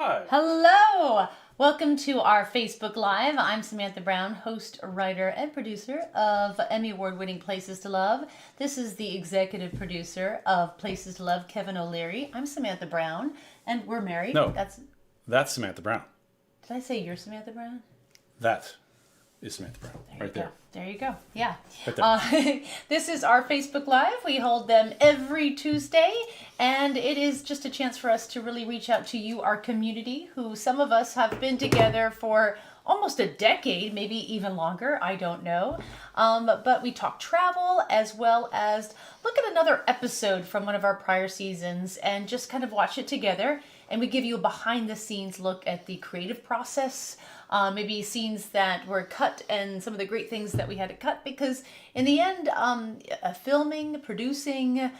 Hi. Hello! Welcome to our Facebook Live. I'm Samantha Brown, host, writer, and producer of Emmy Award-winning Places to Love. This is the executive producer of Places to Love, Kevin O'Leary. I'm Samantha Brown, and we're married. No, that's Samantha Brown. Did I say you're Samantha Brown? That is Samantha Brown, right there. There you go. Yeah. Right there. This is our Facebook Live. We hold them every Tuesday, and it is just a chance for us to really reach out to you, our community, who some of us have been together for almost a decade, maybe even longer. I don't know. But we talk travel as well as look at another episode from one of our prior seasons and just kind of watch it together. And we give you a behind the scenes look at the creative process, maybe scenes that were cut and some of the great things that we had to cut, because in the end, filming, producing,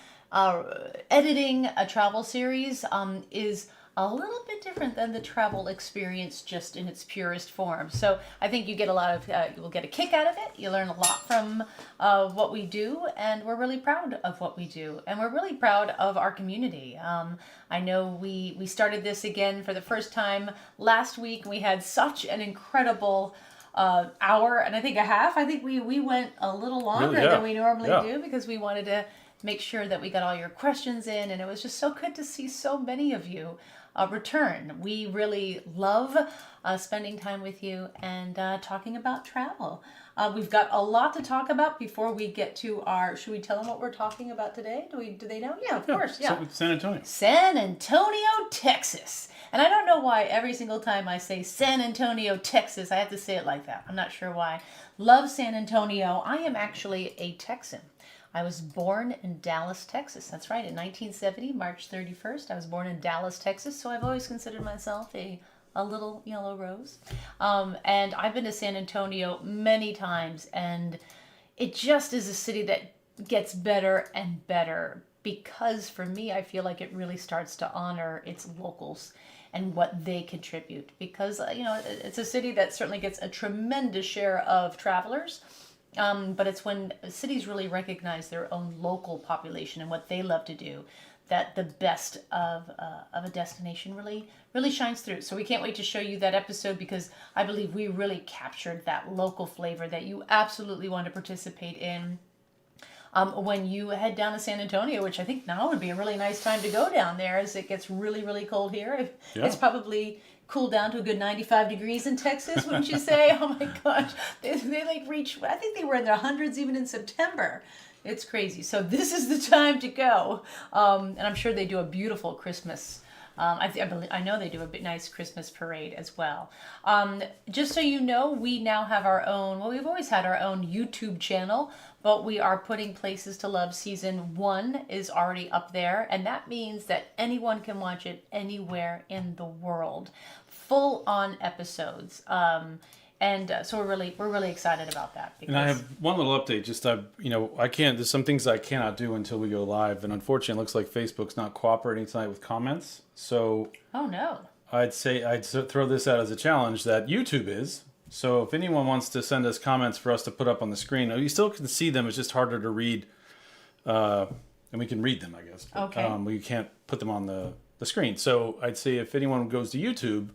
editing a travel series is a little bit different than the travel experience just in its purest form. So I think you get a lot of, you will get a kick out of it. You learn a lot from what we do, and we're really proud of what we do. And we're really proud of our community. I know we started this again for the first time last week. We had such an incredible hour and I think a half. I think we went a little longer than we normally do, because we wanted to make sure that we got all your questions in, and it was just so good to see so many of you return. We really love spending time with you and talking about travel. We've got a lot to talk about before we get to our, should we tell them what we're talking about today? Do they know? Yeah, of course. Yeah. San Antonio. San Antonio, Texas. And I don't know why every single time I say San Antonio, Texas, I have to say it like that. I'm not sure why. Love San Antonio. I am actually a Texan. I was born in Dallas, Texas. That's right. In 1970, March 31st, I was born in Dallas, Texas. So I've always considered myself a little yellow rose. And I've been to San Antonio many times. And it just is a city that gets better and better, because for me, I feel like it really starts to honor its locals and what they contribute. Because, it's a city that certainly gets a tremendous share of travelers. But it's when cities really recognize their own local population and what they love to do that the best of a destination really shines through. So we can't wait to show you that episode, because I believe we really captured that local flavor that you absolutely want to participate in when you head down to San Antonio, which I think now would be a really nice time to go down there, as it gets really, really cold here. It's probably cool down to a good 95 degrees in Texas, wouldn't you say? Oh my gosh, they like reach, I think they were in their hundreds even in September. It's crazy. So this is the time to go. And I'm sure they do a beautiful Christmas. I know they do a nice Christmas parade as well. Just so you know, we now have our own, well, we've always had our own YouTube channel, but we are putting Places to Love Season 1 is already up there. And that means that anyone can watch it anywhere in the world. Full on episodes. So we're really excited about that. And I have one little update. Just I can't. There's some things I cannot do until we go live, and unfortunately, it looks like Facebook's not cooperating tonight with comments. So oh no, I'd throw this out as a challenge that YouTube is. So if anyone wants to send us comments for us to put up on the screen, you still can see them. It's just harder to read, and we can read them, I guess. But, okay. We can't put them on the screen. So I'd say if anyone goes to YouTube,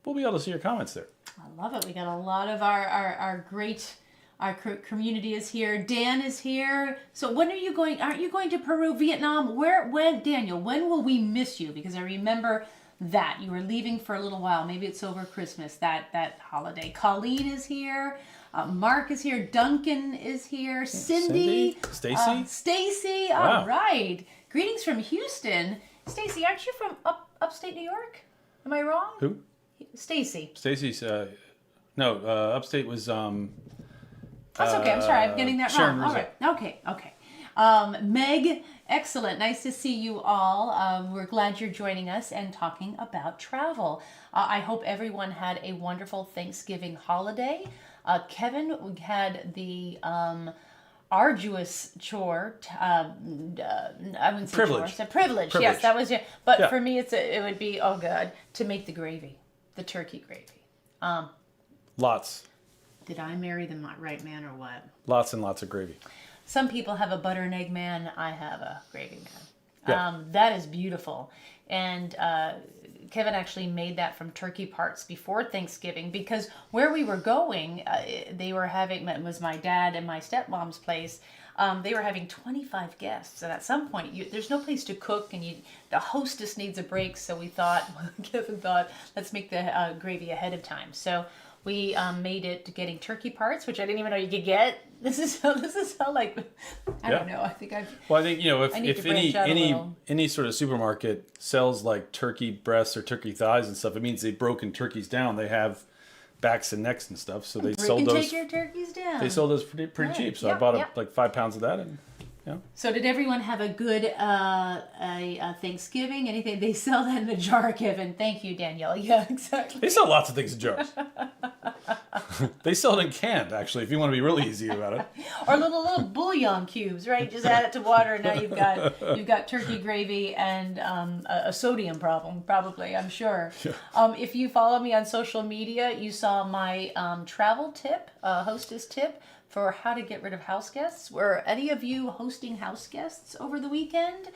we'll be able to see your comments there. I love it. We got a lot of our great, our community is here. Dan is here. So when are you going? Aren't you going to Peru, Vietnam? When, Daniel, when will we miss you? Because I remember that you were leaving for a little while. Maybe it's over Christmas, that holiday. Colleen is here. Mark is here. Duncan is here. Cindy. Stacy. Stacy. Wow. All right. Greetings from Houston. Stacy, aren't you from upstate New York? Am I wrong? Who? Stacy. Stacy's, no, upstate was, That's okay. I'm sorry. I'm getting that wrong. All right. Okay. Meg, excellent. Nice to see you all. We're glad you're joining us and talking about travel. I hope everyone had a wonderful Thanksgiving holiday. Kevin, we had the arduous chore. I wouldn't say privilege. Chore. It's a privilege. Yes, that was it. But for me, it would be, oh God, to make the gravy, the turkey gravy. Lots. Did I marry the right man or what? Lots and lots of gravy. Some people have a butter and egg man. I have a gravy man. Yeah. That is beautiful. and Kevin actually made that from turkey parts before Thanksgiving, because where we were going, they were having, it was my dad and my stepmom's place. They were having 25 guests, and at some point, there's no place to cook, and the hostess needs a break. So we thought, Kevin thought, let's make the gravy ahead of time. So we made it getting turkey parts, which I didn't even know you could get. This is how like, I don't know. I think Well, I think, if any sort of supermarket sells like turkey breasts or turkey thighs and stuff, it means they've broken turkeys down. They have backs and necks and stuff, so they sold those. Take your turkeys down. They sold those pretty cheap. So I bought like 5 pounds of that, and So did everyone have a good a Thanksgiving? Anything? They sell that in a jar, Kevin. Thank you, Danielle. Yeah, exactly. They sell lots of things in jars. They sell it in canned, actually, if you want to be really easy about it. Or little bouillon cubes, right? Just add it to water, and now you've got turkey gravy and a sodium problem, probably, I'm sure. Yeah. If you follow me on social media, you saw my travel tip, hostess tip, for how to get rid of house guests. Were any of you hosting house guests over the weekend?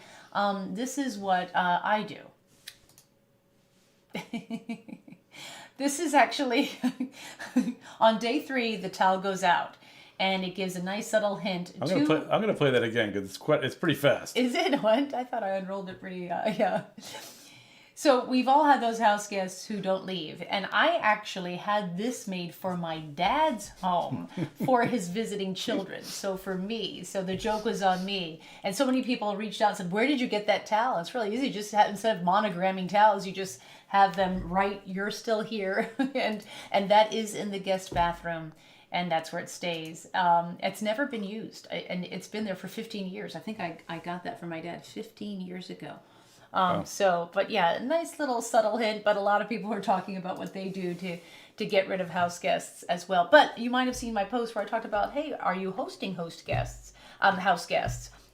This is what I do. This is actually, on day 3, the towel goes out, and it gives a nice subtle hint. I'm gonna play that again because it's pretty fast. Is it? What? I thought I unrolled it pretty. Yeah. So we've all had those house guests who don't leave, and I actually had this made for my dad's home for his visiting children. So for me, so the joke was on me, and so many people reached out and said, "Where did you get that towel?" It's really easy. Just instead of monogramming towels, you just have them write, "You're still here," and that is in the guest bathroom. And that's where it stays. It's never been used, and it's been there for 15 years. I think I got that from my dad 15 years ago. So, but yeah, nice little subtle hint, but a lot of people are talking about what they do to get rid of house guests as well. But you might have seen my post where I talked about, hey, are you hosting house guests?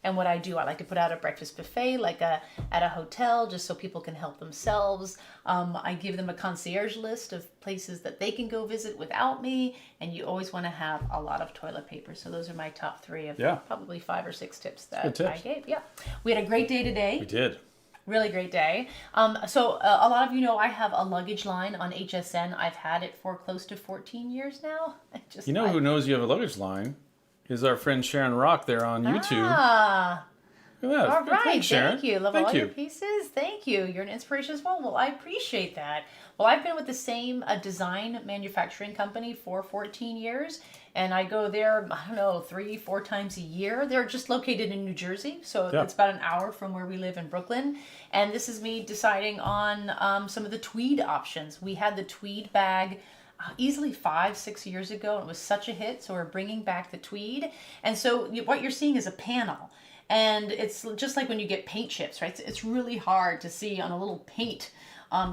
And what I do, I like to put out a breakfast buffet, like at a hotel, just so people can help themselves. I give them a concierge list of places that they can go visit without me, and you always want to have a lot of toilet paper. So those are my top 3 of probably 5 or 6 tips that I gave. Yeah, we had a great day today. We did. Really great day. So a lot of you know I have a luggage line on HSN. I've had it for close to 14 years now. Who knows you have a luggage line is our friend Sharon Rock there on YouTube. Look at that. All right. Thanks, Sharon. Thank you. Love all your pieces. Thank you. You're an inspiration as well. Well, I appreciate that. Well, I've been with the same design manufacturing company for 14 years, and I go there, 3-4 times a year. They're just located in New Jersey, so it's about an hour from where we live in Brooklyn. And this is me deciding on some of the tweed options. We had the tweed bag easily 5-6 years ago. It was such a hit, so we're bringing back the tweed. And so what you're seeing is a panel. And it's just like when you get paint chips, right? It's really hard to see on a little paint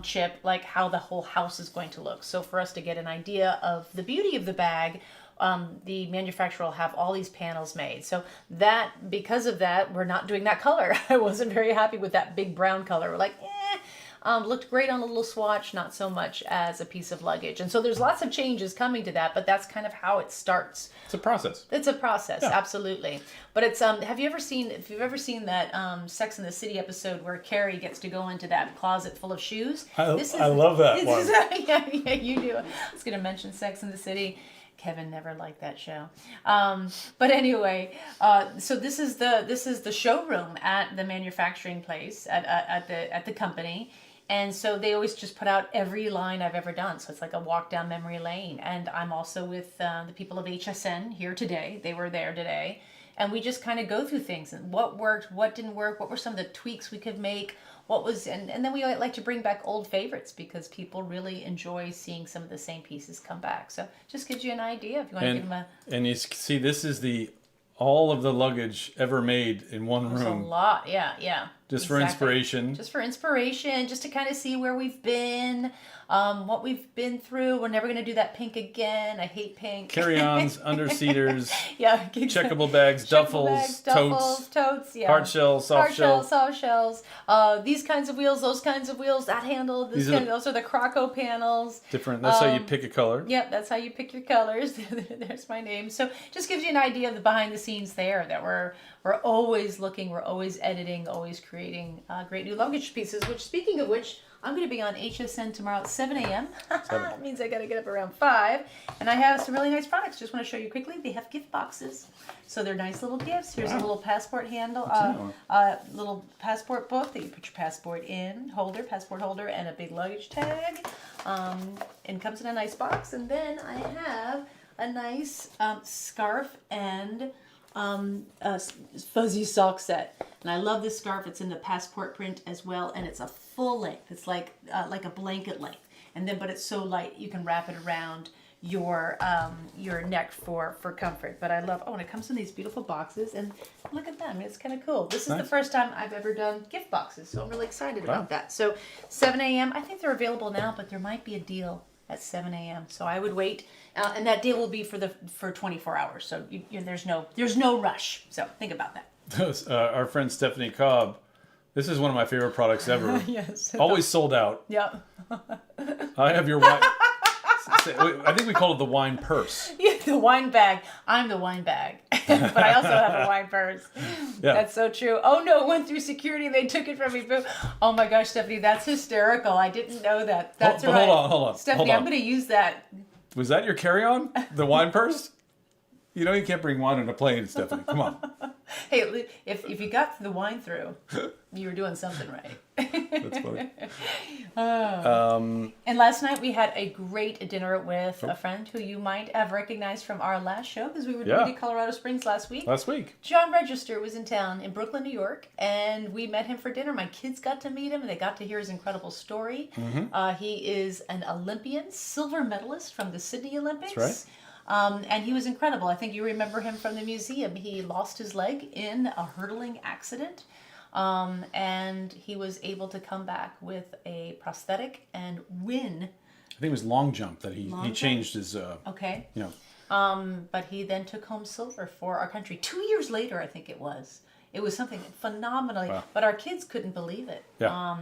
chip like how the whole house is going to look. So for us to get an idea of the beauty of the bag, the manufacturer will have all these panels made. So because of that, we're not doing that color. I wasn't very happy with that big brown color. We're like, looked great on a little swatch, not so much as a piece of luggage. And so there's lots of changes coming to that, but that's kind of how it starts. It's a process. It's a process, absolutely. But it's if you've ever seen that Sex and the City episode where Carrie gets to go into that closet full of shoes? I love that one. Yeah, you do. I was going to mention Sex and the City. Kevin never liked that show. But anyway, so this is the showroom at the manufacturing place at the company. And so they always just put out every line I've ever done. So it's like a walk down memory lane. And I'm also with the people of HSN here today. They were there today. And we just kind of go through things and what worked, what didn't work, what were some of the tweaks we could make, and then we like to bring back old favorites because people really enjoy seeing some of the same pieces come back. So just gives you an idea if you want to give them a... And you see, this is all of the luggage ever made in one room. There's a lot, yeah. Just for inspiration. Just to kind of see where we've been, what we've been through. We're never going to do that pink again. I hate pink. Carry-ons, under-seaters, yeah, checkable bags, duffels, totes, yeah. Hard shells, soft shells. These kinds of wheels, those kinds of wheels, that handle, those are the Croco panels. Different. That's how you pick a color. Yep, that's how you pick your colors. There's my name. So just gives you an idea of the behind the scenes there, that we're always looking, we're always editing, always creating. creating great new luggage pieces, which, speaking of which, I'm going to be on HSN tomorrow at 7 a.m. That means I got to get up around 5. And I have some really nice products. Just want to show you quickly. They have gift boxes. So they're nice little gifts. Here's a little passport handle, little passport book that you put your passport in, passport holder, and a big luggage tag. And comes in a nice box. And then I have a nice scarf and a fuzzy sock set. And I love this scarf. It's in the passport print as well, and it's a full length. It's like a blanket length, and then but it's so light you can wrap it around your neck for comfort. But I love. Oh, and it comes in these beautiful boxes, and look at them. It's kind of cool. This is the first time I've ever done gift boxes, so I'm really excited about that. So 7 a.m. I think they're available now, but there might be a deal at 7 a.m. So I would wait, and that deal will be for 24 hours. So there's no rush. So think about that. Our friend Stephanie Cobb, this is one of my favorite products ever. Yes. Always sold out. Yep. I have your wine. I think we call it the wine purse. Yeah, the wine bag. I'm the wine bag. But I also have a wine purse. Yeah. That's so true. Oh no, it went through security. They took it from me. Oh my gosh, Stephanie, that's hysterical. I didn't know that. That's right. Hold on. Stephanie, I'm going to use that. Was that your carry-on? The wine purse? You know you can't bring wine on a plane, Stephanie. Come on. Hey, if you got the wine through, you were doing something right. That's funny. And last night we had a great dinner with a friend who you might have recognized from our last show, because we did Colorado Springs last week. John Register was in town in Brooklyn, New York, and we met him for dinner. My kids got to meet him, and they got to hear his incredible story. Mm-hmm. He is an Olympian, silver medalist from the Sydney Olympics. That's right. And he was incredible. I think you remember him from the museum. He lost his leg in a hurtling accident, and he was able to come back with a prosthetic and win. I think it was long jump that he changed his. Okay. You know. But he then took home silver for our country 2 years later, I think it was. It was something phenomenally, but our kids couldn't believe it. Yeah.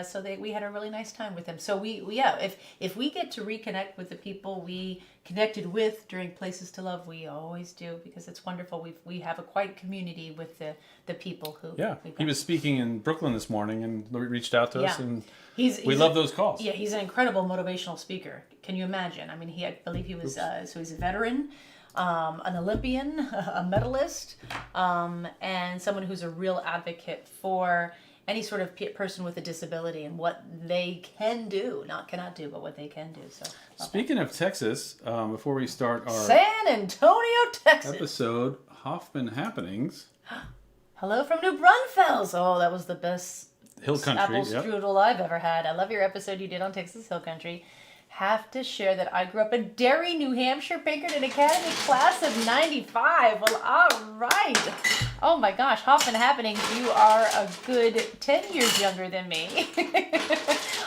So we had a really nice time with them. So if we get to reconnect with the people we connected with during Places to Love, we always do, because it's wonderful. We have a quiet community with the people who. Yeah. He was speaking in Brooklyn this morning and reached out to us, and we love those calls. Yeah, he's an incredible motivational speaker. Can you imagine? I mean, I believe he was so he's a veteran. An Olympian, a medalist, and someone who's a real advocate for any sort of person with a disability and what they can do, not cannot do, but what they can do. So, speaking of Texas, before we start our San Antonio, Texas episode, Hoffman Happenings. Hello from New Braunfels. Oh, that was the best Hill Country apple strudel I've ever had. I love your episode you did on Texas Hill Country. Have to share that I grew up in Derry, New Hampshire, Pinkerton Academy, class of 95. Well, all right. Oh my gosh, Hoffman Happenings, you are a good 10 years younger than me.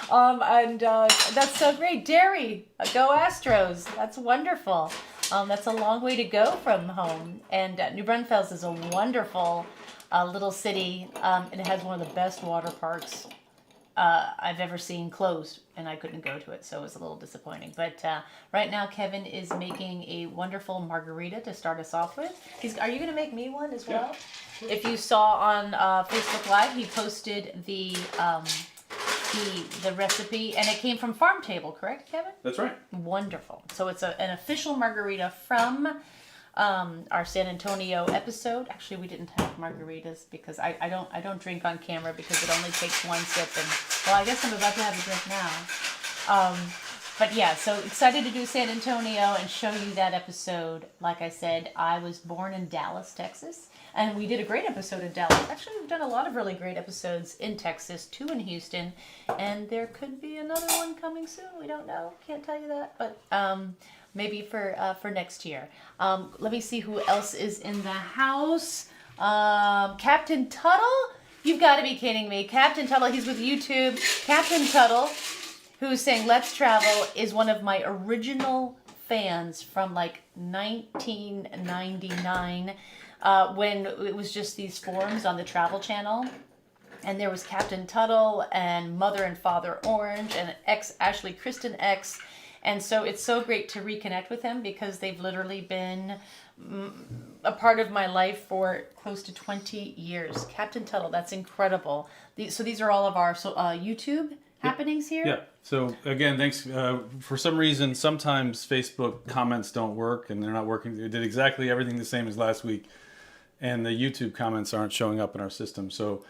That's so great. Derry, go Astros. That's wonderful. That's a long way to go from home. And New Braunfels is a wonderful little city, and it has one of the best water parks I've ever seen closed, and I couldn't go to it, so it was a little disappointing. But right now, Kevin is making a wonderful margarita to start us off with. Are you going to make me one as well? Yeah. If you saw on Facebook Live, he posted the recipe, and it came from Pharm Table, correct, Kevin? That's right. Wonderful. So it's an official margarita from our San Antonio episode. Actually, we didn't have margaritas because I don't drink on camera because it only takes one sip, and well, I guess I'm about to have a drink now. But yeah, so excited to do San Antonio and show you that episode. Like I said, I was born in Dallas, Texas, and we did a great episode in Dallas. Actually, we've done a lot of really great episodes in Texas, 2 in Houston, and there could be another one coming soon. We don't know. Can't tell you that, but maybe for next year. Let me see who else is in the house. Captain Tuttle? You've got to be kidding me. Captain Tuttle, he's with YouTube. Captain Tuttle, who's saying Let's Travel, is one of my original fans from like 1999 when it was just these forums on the Travel Channel. And there was Captain Tuttle and Mother and Father Orange and Ashley Kristen X. And so it's so great to reconnect with him because they've literally been a part of my life for close to 20 years. Captain Tuttle, that's incredible. So these are all of our YouTube happenings here? Yeah. So again, thanks. For some reason, sometimes Facebook comments don't work, and they're not working. They did exactly everything the same as last week, and the YouTube comments aren't showing up in our system. So,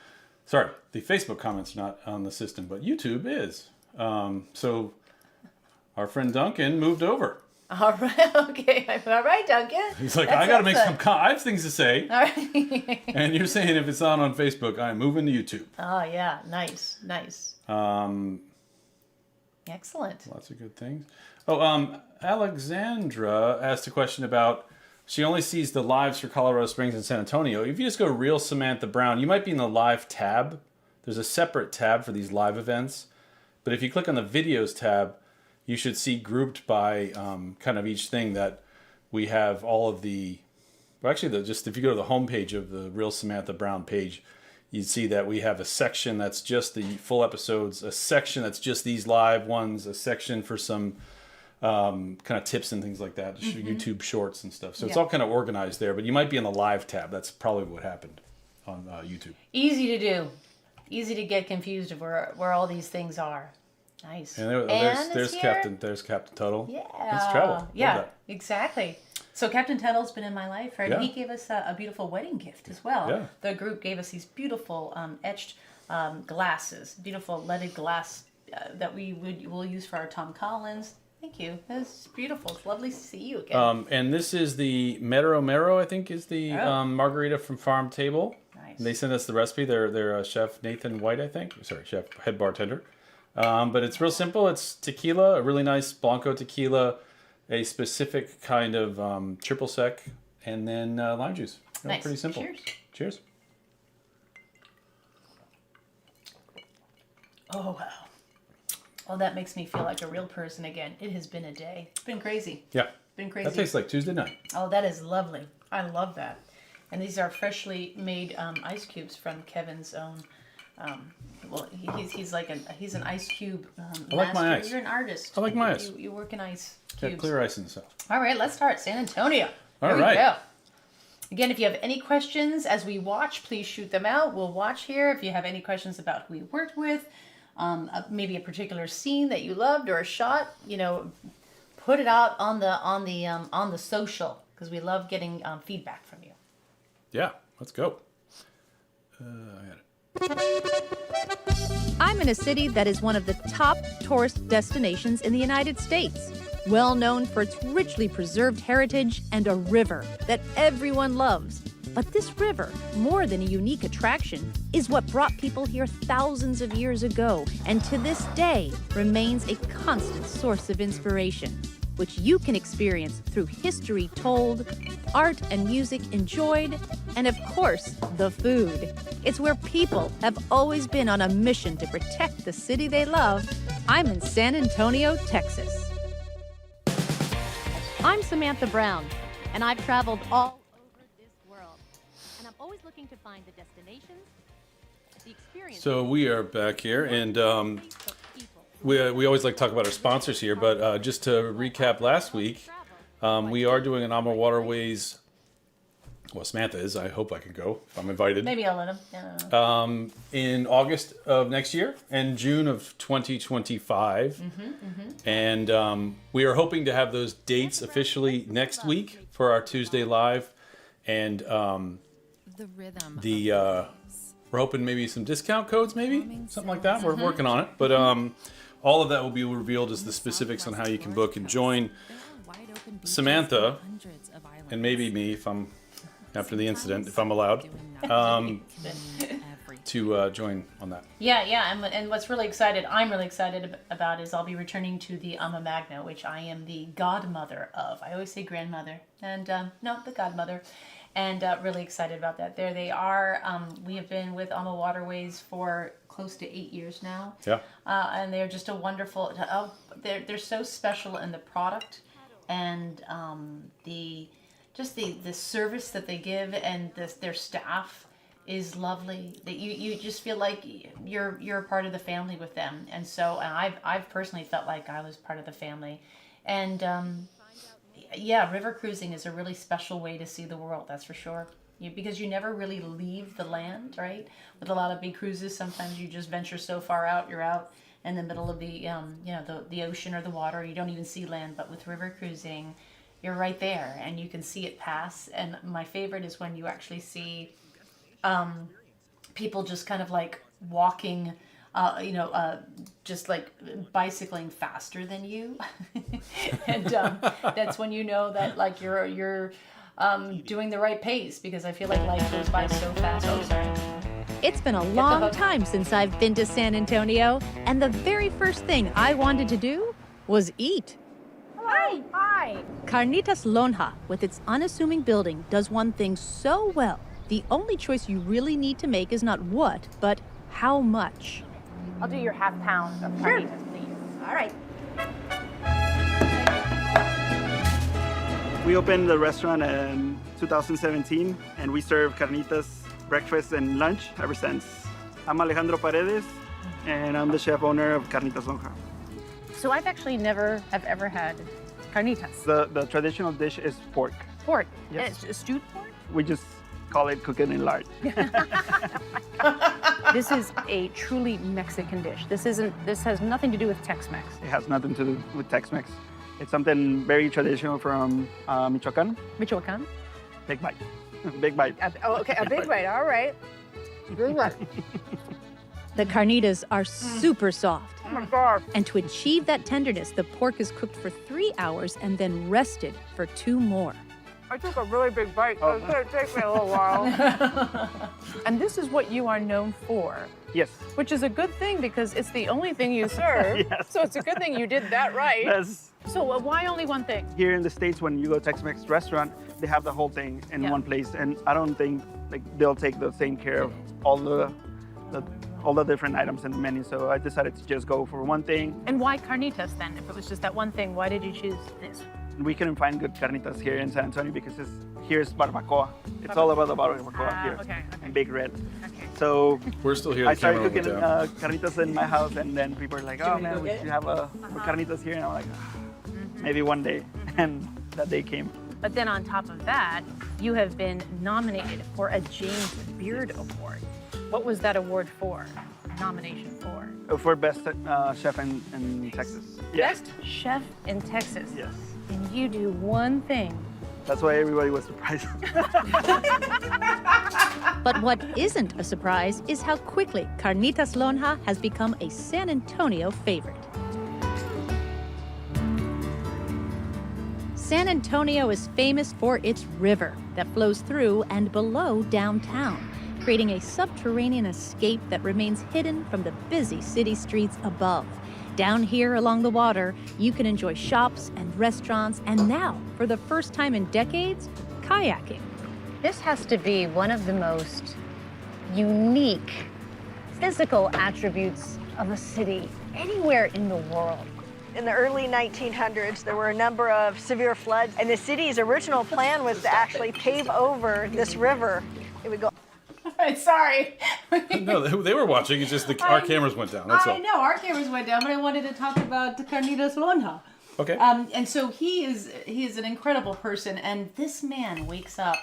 sorry, the Facebook comments are not on the system, but YouTube is. So our friend Duncan moved over. All right. Okay. All right, Duncan. He's like, I got to make some. I have things to say. All right. And you're saying if it's not on Facebook, I'm moving to YouTube. Oh yeah, nice. Excellent. Lots of good things. Oh, Alexandra asked a question about. She only sees the lives for Colorado Springs and San Antonio. If you just go Real Samantha Brown, you might be in the live tab. There's a separate tab for these live events. But if you click on the videos tab, you should see grouped by kind of each thing that we have all of the... Well, actually, just if you go to the homepage of the Real Samantha Brown page, you'd see that we have a section that's just the full episodes, a section that's just these live ones, a section for some kind of tips and things like that, YouTube shorts and stuff. So it's all kind of organized there, but you might be in the live tab. That's probably what happened on YouTube. Easy to do. Easy to get confused of where all these things are. Nice. And there's Captain Tuttle. Yeah. Let's travel. Yeah, exactly. So Captain Tuttle's been in my life, right? Yeah. He gave us a beautiful wedding gift as well. Yeah. The group gave us these beautiful etched glasses, beautiful leaded glass that we'll use for our Tom Collins. Thank you. That's beautiful. It's lovely to see you again. And this is the Mero Mero, I think, is the Margarita from Pharm Table. Nice. And they sent us the recipe. They're Chef Nathan White, I think. Sorry, head bartender. But it's real simple. It's tequila, a really nice Blanco tequila, a specific kind of triple sec, and then lime juice. Nice. Pretty simple. Cheers. Cheers. Oh, wow. Oh, that makes me feel like a real person again. It has been a day. It's been crazy. Yeah. Been crazy. That tastes like Tuesday night. Oh, that is lovely. I love that. And these are freshly made ice cubes from Kevin's own. Well, he's an ice cube I like master. my ice. You're an artist. I like my ice. You work in ice Got cubes. clear ice in the south. All right, let's start San Antonio. All Here right. we go. Again, if you have any questions as we watch, please shoot them out. We'll watch here. If you have any questions about who we worked with, maybe a particular scene that you loved or a shot, put it out on the social, because we love getting feedback from you. Yeah, let's go. I got it. I'm in a city that is one of the top tourist destinations in the United States, well known for its richly preserved heritage and a river that everyone loves. But this river, more than a unique attraction, is what brought people here thousands of years ago and to this day remains a constant source of inspiration, which you can experience through history told, art and music enjoyed, and of course, the food. It's where people have always been on a mission to protect the city they love. I'm in San Antonio, Texas. I'm Samantha Brown, and I've traveled all over this world. And I'm always looking to find the destinations, the experiences. So we are back here, and we always like to talk about our sponsors here, but just to recap last week, we are doing an Ama Waterways. Well, Samantha is. I hope I can go if I'm invited. Maybe I'll let him. Yeah. In August of next year and June of 2025. And we are hoping to have those dates officially next week for our Tuesday live. And we're hoping maybe some discount codes, maybe something like that. We're working on it. But all of that will be revealed as the specifics on how you can book and join Samantha and maybe me if I'm after the incident, if I'm allowed, to join on that. Yeah, and what's I'm really excited about is I'll be returning to the Ama Magna, which I am the godmother of. I always say grandmother, and no, the godmother, and really excited about that. There they are. We have been with Ama Waterways for close to 8 years now. Yeah. And they're just a wonderful. They're so special in the product, and the service that they give, and their staff is lovely. That you just feel like you're a part of the family with them, and I've personally felt like I was part of the family, and yeah, river cruising is a really special way to see the world, that's for sure. Because you never really leave the land, right? With a lot of big cruises, sometimes you just venture so far out, you're out in the middle of the the ocean or the water. You don't even see land. But with river cruising, you're right there and you can see it pass. And my favorite is when you actually see people just kind of like walking, just like bicycling faster than you. And that's when you know that like you're doing the right pace, because I feel like life goes by so fast. Oh, sorry. It's been a long time since I've been to San Antonio, and the very first thing I wanted to do was eat. Hi. Hi. Carnitas Lona, with its unassuming building, does one thing so well. The only choice you really need to make is not what, but how much. I'll do your half pound of carnitas, please. All right. We opened the restaurant in 2017, and we serve carnitas breakfast and lunch ever since. I'm Alejandro Paredes, and I'm the chef owner of Carnitas Lona. So I've actually never have ever had carnitas. The traditional dish is pork. Pork. Yes. It's stewed pork? We just call it cooking in lard. This is a truly Mexican dish. This has nothing to do with Tex-Mex. It has nothing to do with Tex-Mex. It's something very traditional from Michoacan. Michoacan? Big bite. Big bite. Okay, a big bite. All right. Big bite. The carnitas are super soft. Oh my God. And to achieve that tenderness, the pork is cooked for 3 hours and then rested for 2 more. I took a really big bite, so it's going to take me a little while. And this is what you are known for. Yes. Which is a good thing because it's the only thing you serve. Yes. So it's a good thing you did that right. Yes. So why only one thing? Here in the States, when you go to Tex-Mex restaurant, they have the whole thing in one place, and I don't think like they'll take the same care of all the different items in the menu. So I decided to just go for one thing. And why carnitas then? If it was just that one thing, why did you choose this? We couldn't find good carnitas here in San Antonio because here's barbacoa. It's all about the barbacoa here, okay. and Big Red. Okay. So We're still here. I The started camera cooking went down. carnitas in my house, and then people are like, "Oh man, we should have a carnitas here," and I'm like, maybe one day. And that day came. But then on top of that, you have been nominated for a James Beard Award. What was that award for? Nomination for? For best chef in Texas. Best chef in Texas. Yes. And you do one thing. That's why everybody was surprised. But what isn't a surprise is how quickly Carnitas Lona has become a San Antonio favorite. San Antonio is famous for its river that flows through and below downtown, creating a subterranean escape that remains hidden from the busy city streets above. Down here along the water, you can enjoy shops and restaurants, and now, for the first time in decades, kayaking. This has to be one of the most unique physical attributes of a city anywhere in the world. In the early 1900s, there were a number of severe floods, and the city's original plan was to actually pave over this river. It would go. Right, sorry. No, they were watching. It's just our cameras went down. That's all. I know, our cameras went down, but I wanted to talk about Carnitas Lona. Okay. And so he is an incredible person, and this man wakes up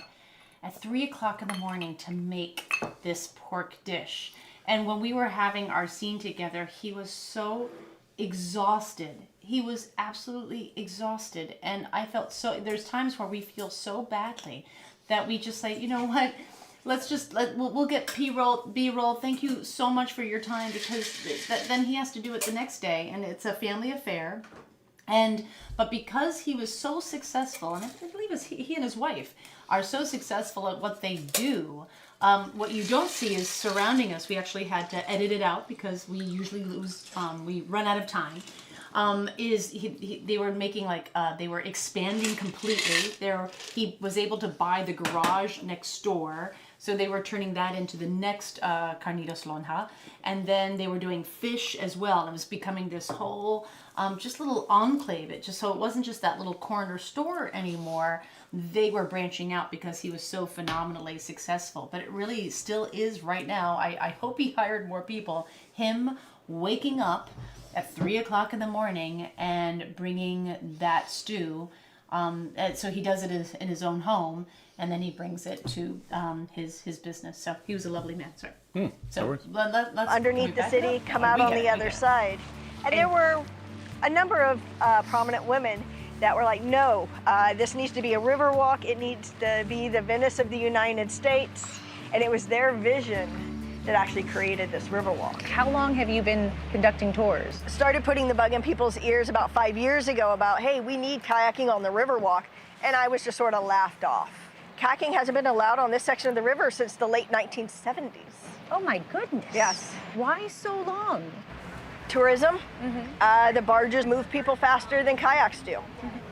at 3 o'clock in the morning to make this pork dish. And when we were having our scene together, he was so exhausted. He was absolutely exhausted, and I felt so. There's times where we feel so badly that we just say, you know what? We'll get B-roll. Thank you so much for your time, because then he has to do it the next day, and it's a family affair. But because he was so successful, and I believe he and his wife are so successful at what they do, what you don't see is surrounding us. We actually had to edit it out because we usually we run out of time. They were making they were expanding completely. He was able to buy the garage next door, so they were turning that into the next Carnitas Lona, and then they were doing fish as well. It was becoming this whole just little enclave. So it wasn't just that little corner store anymore. They were branching out because he was so phenomenally successful. But it really still is right now. I hope he hired more people. Him waking up at 3 o'clock in the morning and bringing that stew And so he does it in his own home, and then he brings it to his business. So he was a lovely man, sir. So let's Underneath the city, come out on the other side. And there were a number of prominent women that were like, no, this needs to be a river walk. It needs to be the Venice of the United States. And it was their vision that actually created this river walk. How long have you been conducting tours? Started putting the bug in people's ears about 5 years ago about, hey, we need kayaking on the Riverwalk, and I was just sort of laughed off. Kayaking hasn't been allowed on this section of the river since the late 1970s. Oh my goodness. Yes. Why so long? Tourism, the barges move people faster than kayaks do.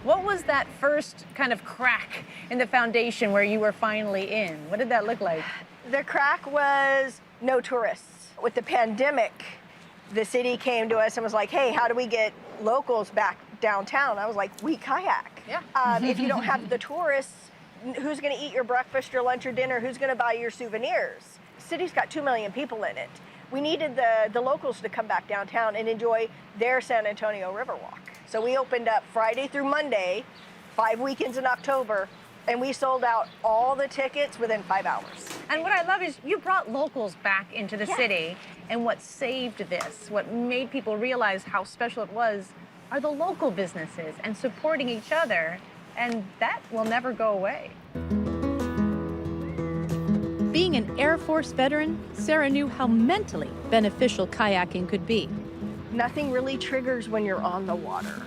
What was that first kind of crack in the foundation where you were finally in? What did that look like? The crack was no tourists. With the pandemic, the city came to us and was like, hey, how do we get locals back downtown? I was like, we kayak. Yeah. If you don't have the tourists, who's gonna eat your breakfast, your lunch, or dinner? Who's gonna buy your souvenirs? The city's got 2 million people in it. We needed the locals to come back downtown and enjoy their San Antonio Riverwalk. So we opened up Friday through Monday, 5 weekends in October, and we sold out all the tickets within 5 hours. And what I love is you brought locals back into the city, and what saved this, what made people realize how special it was, are the local businesses and supporting each other, and that will never go away. Being an Air Force veteran, Sarah knew how mentally beneficial kayaking could be. Nothing really triggers when you're on the water.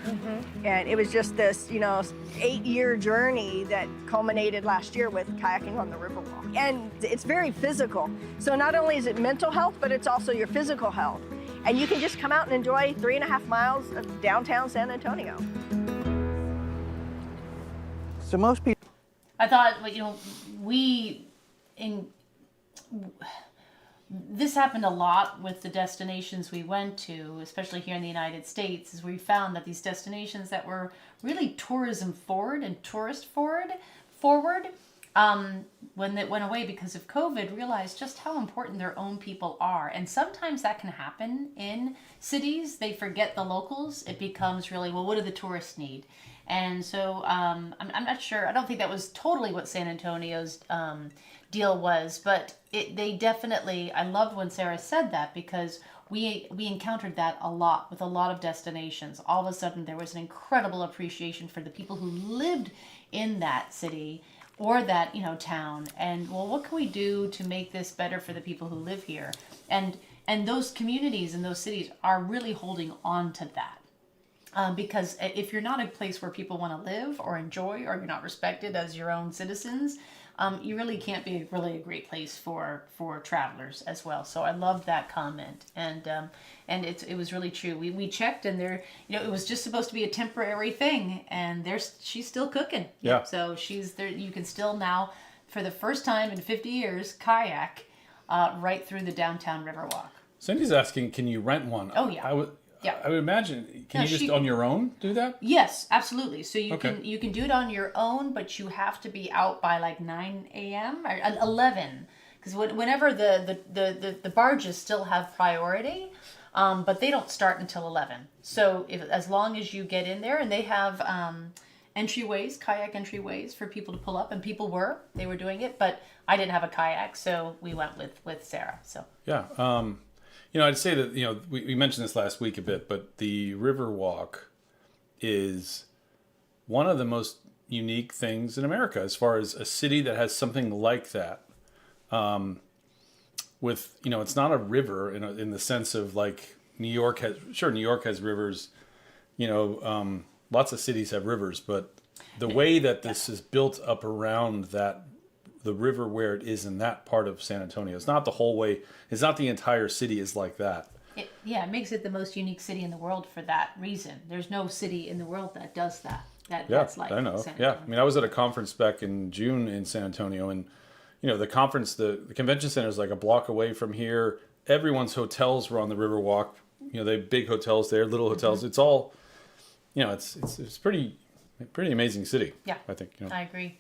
And it was just this, 8-year journey that culminated last year with kayaking on the Riverwalk. And it's very physical. So not only is it mental health, but it's also your physical health. And you can just come out and enjoy 3.5 miles of downtown San Antonio. So most people... I thought, this happened a lot with the destinations we went to, especially here in the United States, is we found that these destinations that were really tourism forward and tourist forward, when it went away because of COVID, realized just how important their own people are. And sometimes that can happen in cities. They forget the locals. It becomes really, well, what do the tourists need? And so I'm not sure. I don't think that was totally what San Antonio's deal was, but they definitely, I loved when Sarah said that, because we encountered that a lot with a lot of destinations. All of a sudden there was an incredible appreciation for the people who lived in that city or that town, and well, what can we do to make this better for the people who live here? And those communities and those cities are really holding on to that. Because if you're not a place where people want to live or enjoy, or you're not respected as your own citizens, you really can't be really a great place for travelers as well. So I loved that comment, and it was really true. We checked, and there, it was just supposed to be a temporary thing, and she's still cooking. Yeah. So she's there. You can still now, for the first time in 50 years, kayak right through the downtown Riverwalk. Cindy's asking, can you rent one? Oh yeah. Yeah. I would imagine. Can you just on your own do that? Yes, absolutely. So you Okay. can do it on your own, but you have to be out by like 9 a.m. or 11, because whenever the barges still have priority, but they don't start until 11. So as long as you get in there, and they have entryways, kayak entryways for people to pull up, and they were doing it, but I didn't have a kayak, so we went with Sarah. So Yeah. I'd say that, we mentioned this last week a bit, but the Riverwalk is one of the most unique things in America as far as a city that has something like that. It's not a river in the sense of like New York has rivers, lots of cities have rivers, but the way that this is built up around the river where it is in that part of San Antonio. It's not the whole way. It's not the entire city is like that. it makes it the most unique city in the world for that reason. There's no city in the world that does that. That's like I know. San Yeah, Antonio. I was at a conference back in June in San Antonio, and the conference, the convention center is like a block away from here. Everyone's hotels were on the Riverwalk. They have big hotels there, little hotels. It's all, it's pretty amazing city. Yeah, I think. I agree.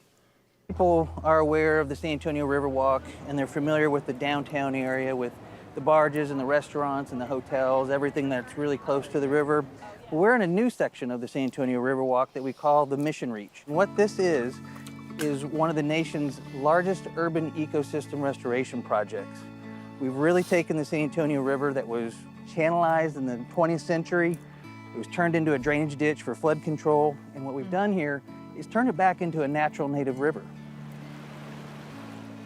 People are aware of the San Antonio Riverwalk, and they're familiar with the downtown area with the barges and the restaurants and the hotels, everything that's really close to the river. We're in a new section of the San Antonio Riverwalk that we call the Mission Reach. And what this is one of the nation's largest urban ecosystem restoration projects. We've really taken the San Antonio River that was channelized in the 20th century. It was turned into a drainage ditch for flood control. And what we've done here is turned it back into a natural native river.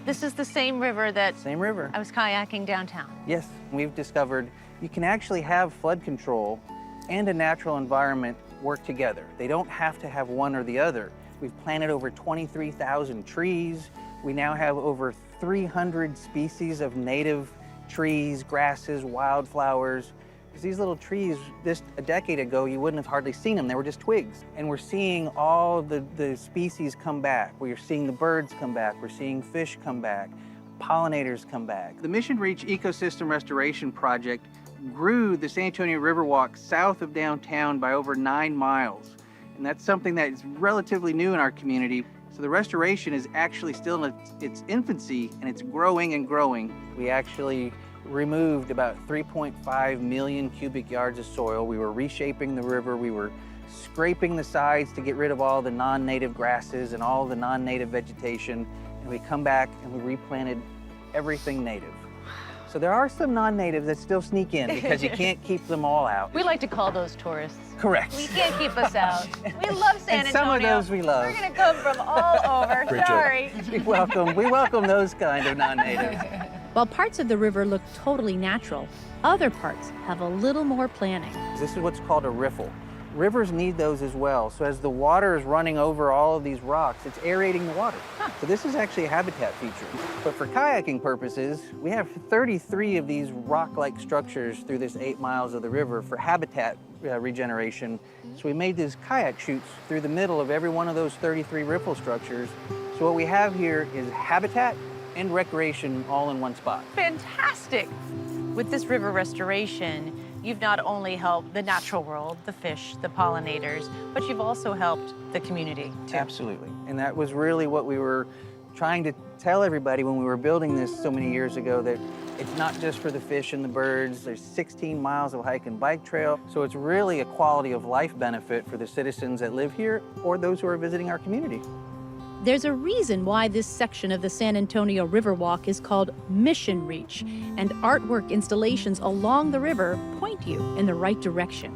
This is the same river that Same river. I was kayaking downtown. Yes, we've discovered you can actually have flood control and a natural environment work together. They don't have to have one or the other. We've planted over 23,000 trees. We now have over 300 species of native trees, grasses, wildflowers. Because these little trees, just a decade ago, you wouldn't have hardly seen them. They were just twigs. And we're seeing all the species come back. We're seeing the birds come back. We're seeing fish come back. Pollinators come back. The Mission Reach Ecosystem Restoration Project grew the San Antonio Riverwalk south of downtown by over 9 miles. And that's something that is relatively new in our community. So the restoration is actually still in its infancy, and it's growing and growing. We actually removed about 3.5 million cubic yards of soil. We were reshaping the river. We were scraping the sides to get rid of all the non-native grasses and all the non-native vegetation. And we come back and we replanted everything native. So there are some non-natives that still sneak in because you can't keep them all out. We like to call those tourists. Correct. We can't keep us out. We love San Antonio. And some of those we love. We're gonna come from all over. Great job. Sorry. We welcome those kind of non-natives. While parts of the river look totally natural, other parts have a little more planning. This is what's called a riffle. Rivers need those as well. So as the water is running over all of these rocks, it's aerating the water. So this is actually a habitat feature. But for kayaking purposes, we have 33 of these rock-like structures through this 8 miles of the river for habitat regeneration. So we made these kayak chutes through the middle of every one of those 33 riffle structures. So what we have here is habitat and recreation all in one spot. Fantastic. With this river restoration, you've not only helped the natural world, the fish, the pollinators, but you've also helped the community too. Absolutely. And that was really what we were trying to tell everybody when we were building this so many years ago, that it's not just for the fish and the birds. There's 16 miles of hike and bike trail. So it's really a quality of life benefit for the citizens that live here or those who are visiting our community. There's a reason why this section of the San Antonio Riverwalk is called Mission Reach, and artwork installations along the river point you in the right direction.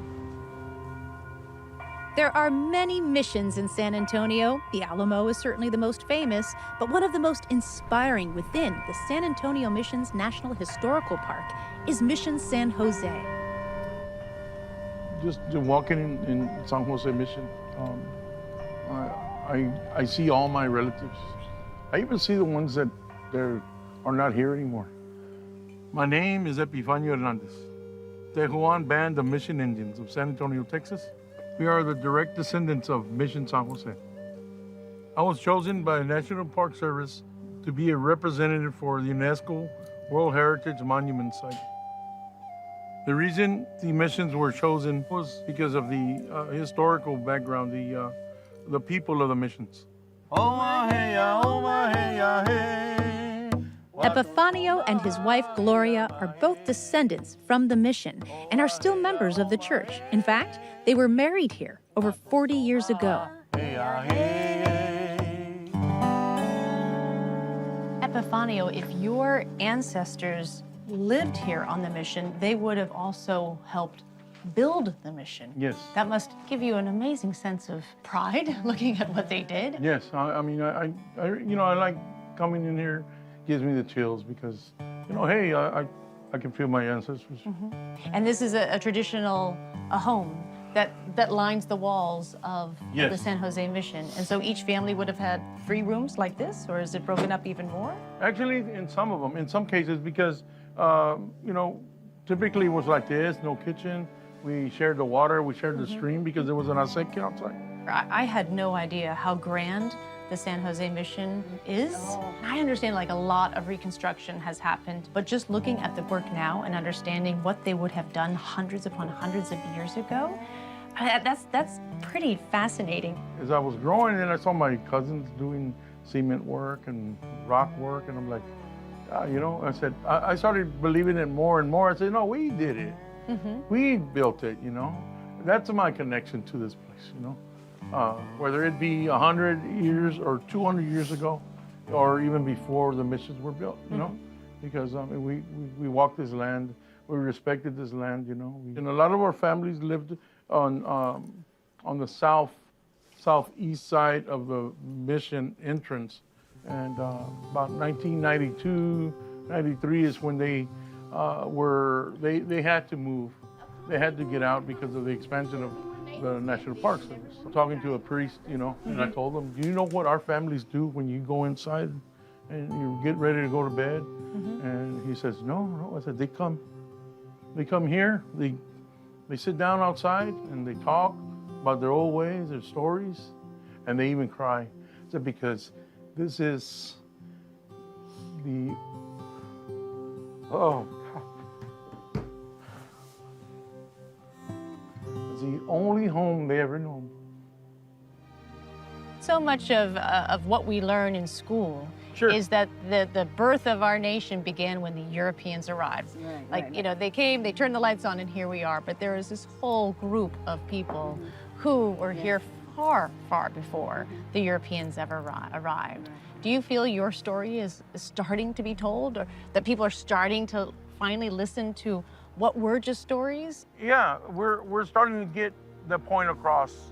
There are many missions in San Antonio. The Alamo is certainly the most famous, but one of the most inspiring within the San Antonio Mission's National Historical Park is Mission San Jose. Just walking in San Jose Mission, I see all my relatives. I even see the ones that are not here anymore. My name is Epifanio Hernandez, the Juan Band of Mission Indians of San Antonio, Texas. We are the direct descendants of Mission San Jose. I was chosen by the National Park Service to be a representative for the UNESCO World Heritage Monument Site. The reason the missions were chosen was because of the historical background, the people of the missions. Epifanio and his wife Gloria are both descendants from the mission and are still members of the church. In fact, they were married here over 40 years ago. Epifanio, if your ancestors lived here on the mission, they would have also helped build the mission. Yes. That must give you an amazing sense of pride looking at what they did. Yes, I like coming in here. Gives me the chills because, hey, I can feel my ancestors. And this is a traditional home that lines the walls of the San Jose Mission. And so each family would have had 3 rooms like this, or is it broken up even more? Actually, in some of them, in some cases, because, typically it was like this, no kitchen. We shared the water, we shared the stream because there was an acequia outside. I had no idea how grand the San Jose Mission is. I understand like a lot of reconstruction has happened, but just looking at the work now and understanding what they would have done hundreds upon hundreds of years ago, that's pretty fascinating. As I was growing, and I saw my cousins doing cement work and rock work, and I'm like, I said, I started believing it more and more. I said, no, we did it. We built it, That's my connection to this place, you know. Whether it be 100 years or 200 years ago, or even before the missions were built, you know, because we walked this land, we respected this land, you know. And a lot of our families lived on the southeast side of the mission entrance, and about 1992, 93 is when they had to move. They had to get out because of the expansion of the national park service. I'm talking to a priest, you know, and I told him, do you know what our families do when you go inside and you get ready to go to bed? And he says, no. I said, they come here, they sit down outside and they talk about their old ways, their stories, and they even cry. I said, because this is the, the only home they ever known. So much of what we learn in school is that the birth of our nation began when the Europeans arrived. You know, they came, they turned the lights on, and here we are. But there is this whole group of people who were here far, far before the Europeans ever arrived. Do you feel your story is starting to be told, or that people are starting to finally listen to what were just stories? Yeah, we're starting to get the point across.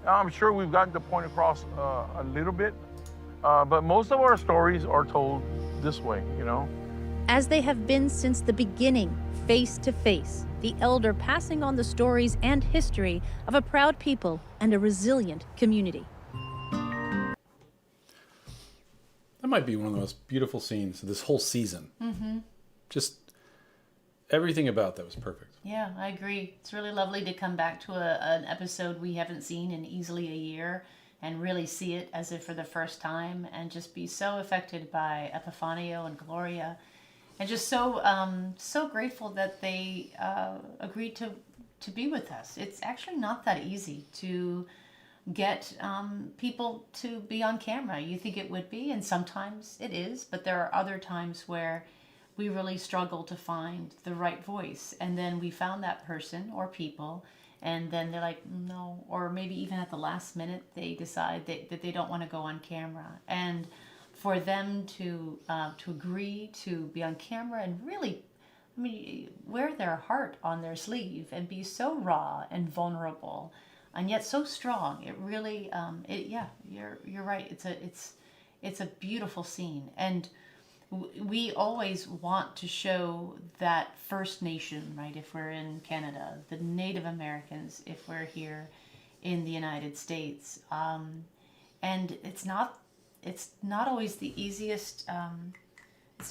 I'm sure we've gotten the point across a little bit, but most of our stories are told this way, you know? As they have been since the beginning, face to face, the elder passing on the stories and history of a proud people and a resilient community. That might be one of the most beautiful scenes of this whole season. Just everything about that was perfect. Yeah, I agree. It's really lovely to come back to an episode we haven't seen in easily a year and really see it as if for the first time, and just be so affected by Epifanio and Gloria, and just so grateful that they agreed to be with us. It's actually not that easy to get people to be on camera. You think it would be, and sometimes it is, but there are other times where we really struggle to find the right voice, and then we found that person or people, and then they're like, no, or maybe even at the last minute they decide that they don't want to go on camera. And for them to agree to be on camera and really, I mean, wear their heart on their sleeve and be so raw and vulnerable and yet so strong, it really, you're right. It's a beautiful scene, and we always want to show that First Nation, right? If we're in Canada, the Native Americans, if we're here in the United States, and it's not always the easiest. It's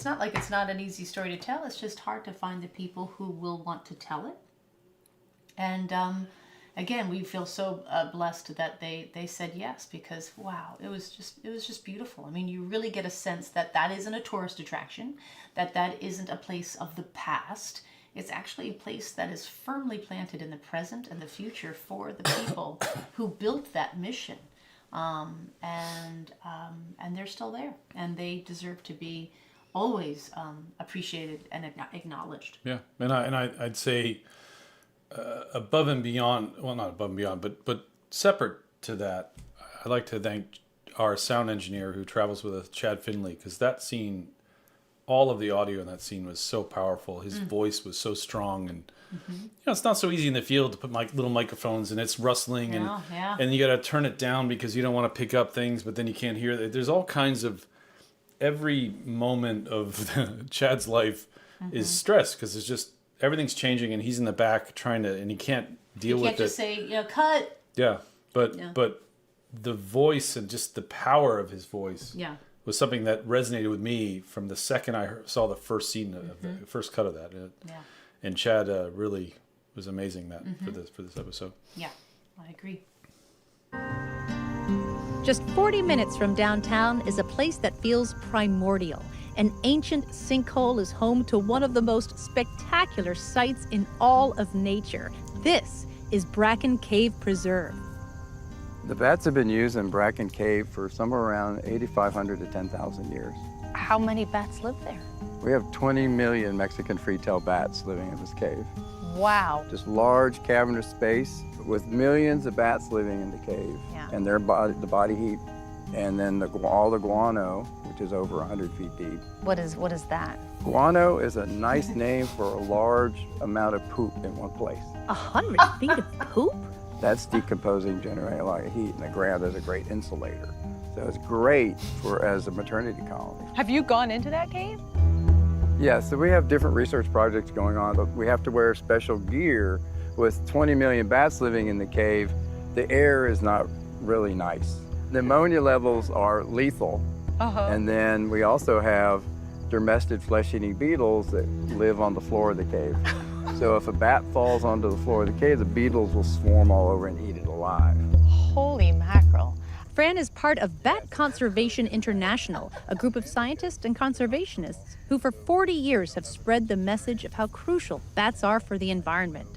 not like it's not an easy story to tell. It's just hard to find the people who will want to tell it. And again, we feel so blessed that they said yes, because wow, it was just beautiful. I mean, you really get a sense that isn't a tourist attraction, that isn't a place of the past. It's actually a place that is firmly planted in the present and the future for the people who built that mission. And they're still there, and they deserve to be always appreciated and acknowledged. Yeah, and I'd say above and beyond, well, not above and beyond, but separate to that, I'd like to thank our sound engineer who travels with us, Chad Finley, because that scene, all of the audio in that scene was so powerful. His voice was so strong, and you know, it's not so easy in the field to put little microphones, and it's rustling, and you got to turn it down because you don't want to pick up things, but then you can't hear it. There's all kinds of, every moment of Chad's life is stress, because it's just everything's changing, and he's in the back trying to, and he can't deal with it. You can't just say, cut. Yeah, but the voice and just the power of his voice was something that resonated with me from the second I saw the first scene of the first cut of that. And Chad really was amazing for this episode. Yeah, I agree. Just 40 minutes from downtown is a place that feels primordial. An ancient sinkhole is home to one of the most spectacular sights in all of nature. This is Bracken Cave Preserve. The bats have been used in Bracken Cave for somewhere around 8,500 to 10,000 years. How many bats live there? We have 20 million Mexican free-tailed bats living in this cave. Wow. Just large cavernous space with millions of bats living in the cave. Yeah. And their body heat, and then all the guano, which is over 100 feet deep. What is that? Guano is a nice name for a large amount of poop in one place. 100 feet of poop? That's decomposing, generating a lot of heat, and the ground is a great insulator. So it's great as a maternity colony. Have you gone into that cave? Yeah, so we have different research projects going on, but we have to wear special gear. With 20 million bats living in the cave, the air is not really nice. The ammonia levels are lethal. And then we also have domestic flesh-eating beetles that live on the floor of the cave. So if a bat falls onto the floor of the cave, the beetles will swarm all over and eat it alive. Holy mackerel. Fran is part of Bat Conservation International, a group of scientists and conservationists who for 40 years have spread the message of how crucial bats are for the environment.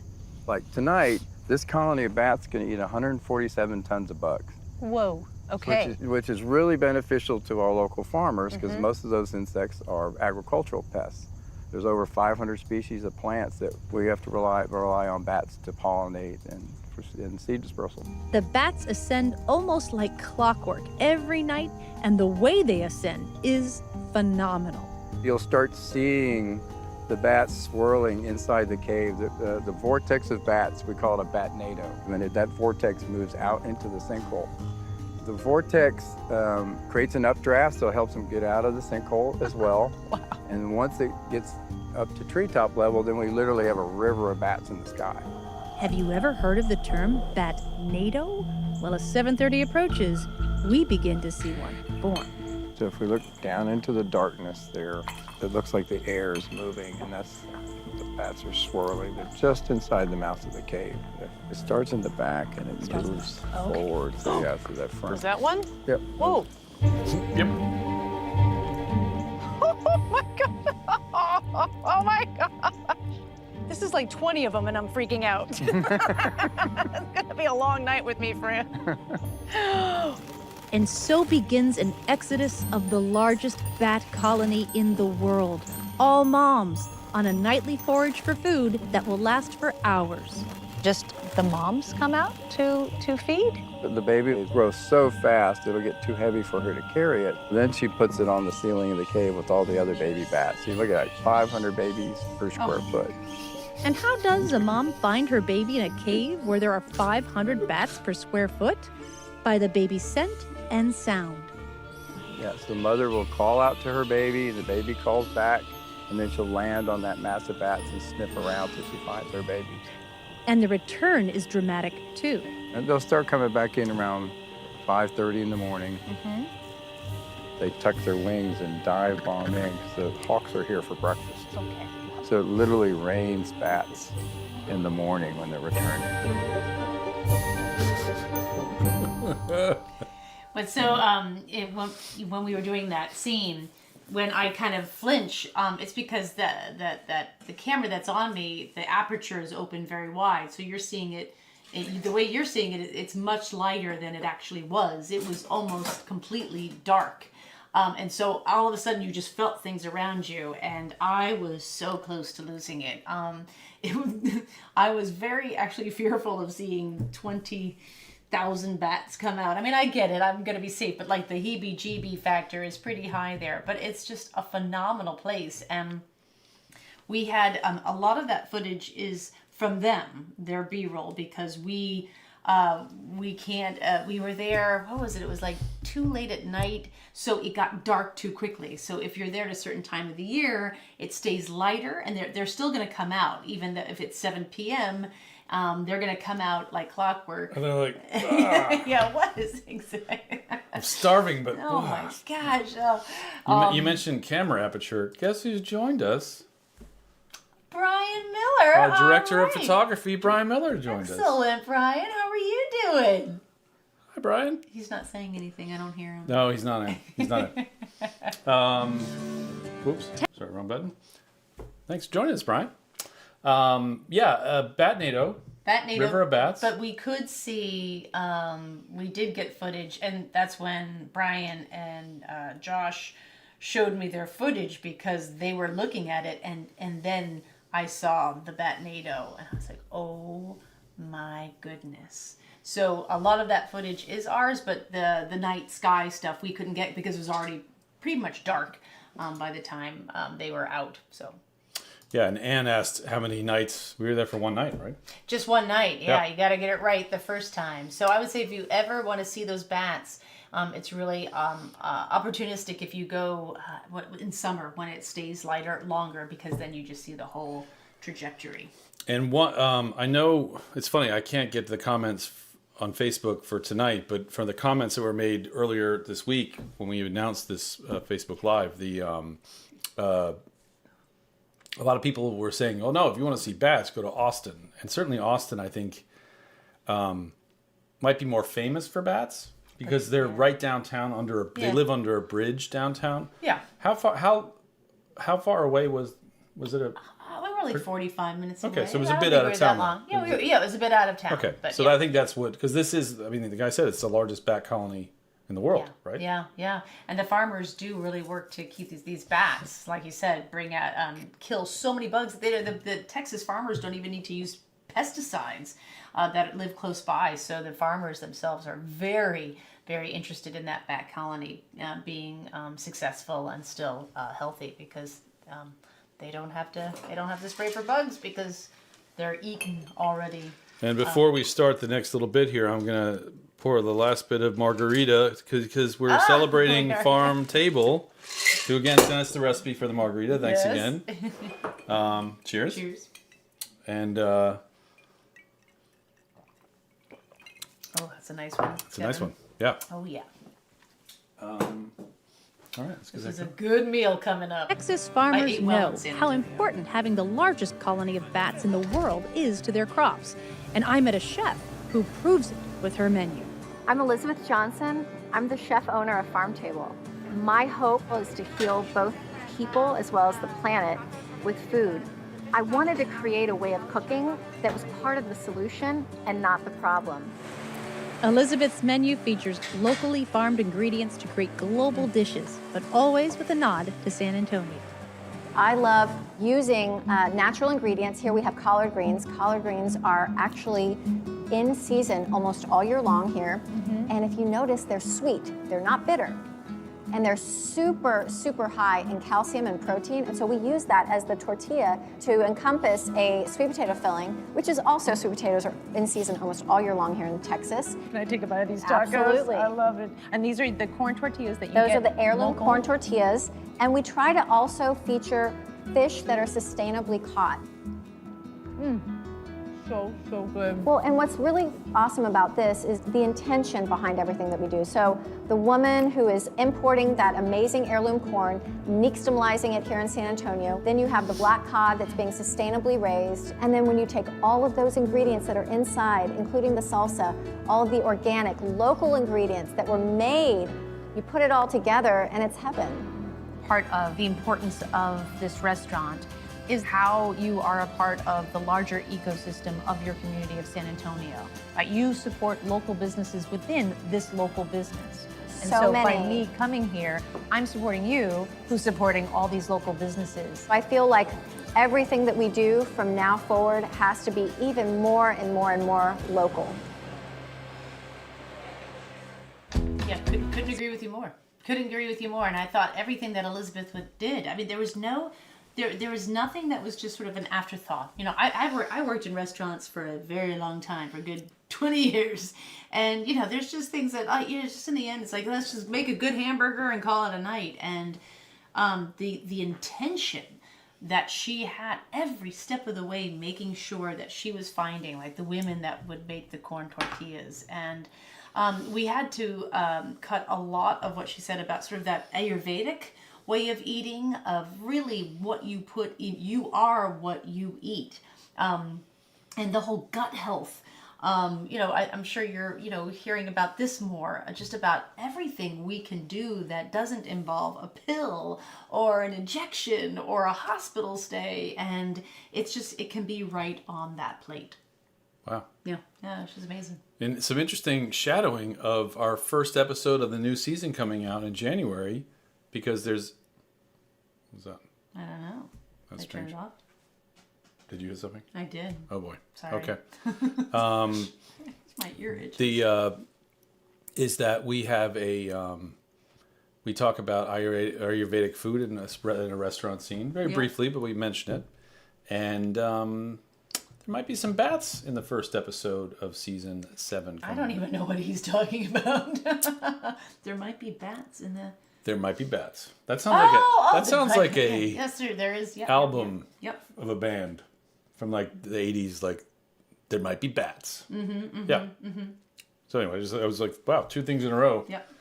Like tonight, this colony of bats can eat 147 tons of bugs. Whoa. Okay. Which is really beneficial to our local farmers because most of those insects are agricultural pests. There's over 500 species of plants that we have to rely on bats to pollinate and seed dispersal. The bats ascend almost like clockwork every night, and the way they ascend is phenomenal. You'll start seeing the bats swirling inside the cave. The vortex of bats, we call it a batnado. When that vortex moves out into the sinkhole. The vortex creates an updraft, so it helps them get out of the sinkhole as well. Wow. And once it gets up to treetop level, then we literally have a river of bats in the sky. Have you ever heard of the term batnado? Well, as 7:30 approaches, we begin to see one form. So if we look down into the darkness there, it looks like the air is moving, and that's the bats are swirling. They're just inside the mouth of the cave. It starts in the back and it moves forward. So yeah, through that front. Was that one? Yep. Whoa. Yep. Oh my God. Oh my God. This is like 20 of them and I'm freaking out. It's gonna be a long night with me, Fran. And so begins an exodus of the largest bat colony in the world. All moms on a nightly forage for food that will last for hours. Just the moms come out to feed? The baby grows so fast, it'll get too heavy for her to carry it. Then she puts it on the ceiling of the cave with all the other baby bats. You look at like 500 babies per square foot. And how does a mom find her baby in a cave where there are 500 bats per square foot? By the baby's scent and sound. Yeah, so the mother will call out to her baby, the baby calls back, and then she'll land on that mass of bats and sniff around till she finds her baby. And the return is dramatic too. And they'll start coming back in around 5:30 in the morning. They tuck their wings and dive bomb in because the hawks are here for breakfast. Okay. So it literally rains bats in the morning when they're returning. But so when we were doing that scene, when I kind of flinch, it's because the camera that's on me, the aperture is open very wide, so you're seeing it. The way you're seeing it, it's much lighter than it actually was. It was almost completely dark. And so all of a sudden you just felt things around you, and I was so close to losing it. I was very actually fearful of seeing 20,000 bats come out. I mean, I get it, I'm gonna be safe, but like the heebie-jeebie factor is pretty high there. But it's just a phenomenal place, and we had a lot of that footage is from them, their B-roll, because we were there, what was it? It was like too late at night, so it got dark too quickly. So if you're there at a certain time of the year, it stays lighter, and they're still going to come out, even if it's 7 p.m., they're going to come out like clockwork. And they're like, yeah, what is exactly? I'm starving, but Oh my gosh. You mentioned camera aperture. Guess who's joined us? Brian Miller. Our director of All right. photography, Brian Miller, joined us. Excellent, Brian. How are you doing? Hi, Brian. He's not saying anything. I don't hear him. No, he's not in. He's not in. Whoops. Sorry, wrong button. Thanks for joining us, Brian. Batnado. Batnado. River of Bats. But we could see, we did get footage, and that's when Brian and Josh showed me their footage because they were looking at it, and then I saw the Batnado, and I was like, oh my goodness. So a lot of that footage is ours, but the night sky stuff we couldn't get because it was already pretty much dark by the time they were out. So. Yeah, and Anne asked how many nights. We were there for one night, right? Just one night. Yeah, you got to get it right the first time. So I would say if you ever want to see those bats, it's really opportunistic if you go in summer when it stays lighter longer, because then you just see the whole trajectory. And one, I know it's funny. I can't get to the comments on Facebook for tonight, but from the comments that were made earlier this week when we announced this Facebook Live, a lot of people were saying, "Oh no, if you want to see bats, go to Austin." And certainly Austin, I think, might be more famous for bats because they're right downtown they live under a bridge downtown. Yeah. How far away was it? We were only 45 minutes away. Okay, so it was a bit out of town. Yeah, it was a bit out of town. Okay, but so I think that's what, because this is, I mean, the guy said it's the largest bat colony in the world, right? Yeah. And the farmers do really work to keep these bats, like you said, bring out, kill so many bugs. The Texas farmers don't even need to use pesticides that live close by. So the farmers themselves are very, very interested in that bat colony being successful and still healthy, because they don't have to spray for bugs because they're eaten already. And before we start the next little bit here, I'm gonna pour the last bit of margarita because we're celebrating Pharm Table, who again sent us the recipe for the margarita. Thanks again. Cheers. Cheers. And that's a nice one. It's a nice one. Yeah. Oh yeah. All right. This is a good meal coming up. Texas farmers know how important having the largest colony of bats in the world is to their crops. And I met a chef who proves it with her menu. I'm Elizabeth Johnson. I'm the chef owner of Pharm Table. My hope was to heal both people as well as the planet with food. I wanted to create a way of cooking that was part of the solution and not the problem. Elizabeth's menu features locally farmed ingredients to create global dishes, but always with a nod to San Antonio. I love using natural ingredients. Here we have collard greens. Collard greens are actually in season almost all year long here. And if you notice, they're sweet. They're not bitter. And they're super, super high in calcium and protein. And so we use that as the tortilla to encompass a sweet potato filling, which is also, sweet potatoes are in season almost all year long here in Texas. Can I take a bite of these tacos? Absolutely. I love it. And these are the corn tortillas that you Those get. are the heirloom local? corn tortillas. And we try to also feature fish that are sustainably caught. So good. Well, and what's really awesome about this is the intention behind everything that we do. So the woman who is importing that amazing heirloom corn, nixtamalizing it here in San Antonio. Then you have the black cod that's being sustainably raised. And then when you take all of those ingredients that are inside, including the salsa, all of the organic, local ingredients that were made, you put it all together and it's heaven. Part of the importance of this restaurant is how you are a part of the larger ecosystem of your community of San Antonio. You support local businesses within this local business. And so by me coming here, I'm supporting you, who's supporting all these local businesses. I feel like everything that we do from now forward has to be even more and more and more local. Yeah, couldn't agree with you more. Couldn't agree with you more. And I thought everything that Elizabeth did, I mean, there was nothing that was just sort of an afterthought. You know, I worked in restaurants for a very long time, for a good 20 years. And, you know, there's just things that, just in the end, it's like, let's just make a good hamburger and call it a night. And the intention that she had every step of the way, making sure that she was finding, like, the women that would make the corn tortillas. And we had to cut a lot of what she said about sort of that Ayurvedic way of eating, of really what you put in, you are what you eat, and the whole gut health. I'm sure you're, hearing about this more, just about everything we can do that doesn't involve a pill or an injection or a hospital stay, and it can be right on that plate. Wow. Yeah, she's amazing. And some interesting shadowing of our first episode of the new season coming out in January, because there's... What's that? I don't know. That's They turned strange. it off? Did you hit something? I did. Oh boy. Sorry. Okay. My ear itches. Is that we have we talk about Ayurvedic food in a restaurant scene very briefly, but we mention it, and there might be some bats in the first episode of season 7. I don't even know what he's talking about. There might be bats in the. There might be bats. That sounds like a yes, sir, there is album Yep. of a band from like the 80s. Like there might be bats. Yeah. So anyway, I was like, wow, 2 things in a row. Yep.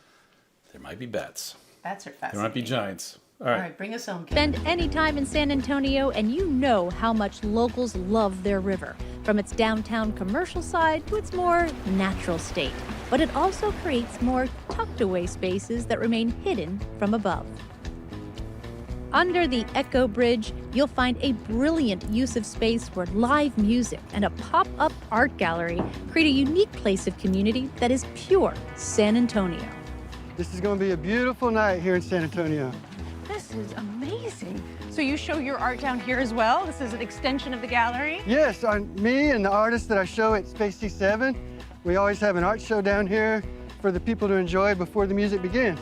There might be bats. Bats are fascinating. There might be giants. All All right. right, bring us home, Kevin. Spend any time in San Antonio and you know how much locals love their river, from its downtown commercial side to its more natural state. But it also creates more tucked away spaces that remain hidden from above. Under the Echo Bridge, you'll find a brilliant use of space where live music and a pop-up art gallery create a unique place of community that is pure San Antonio. This is going to be a beautiful night here in San Antonio. This is amazing. So you show your art down here as well? This is an extension of the gallery? Yes, me and the artists that I show at Space C7, we always have an art show down here for the people to enjoy before the music begins.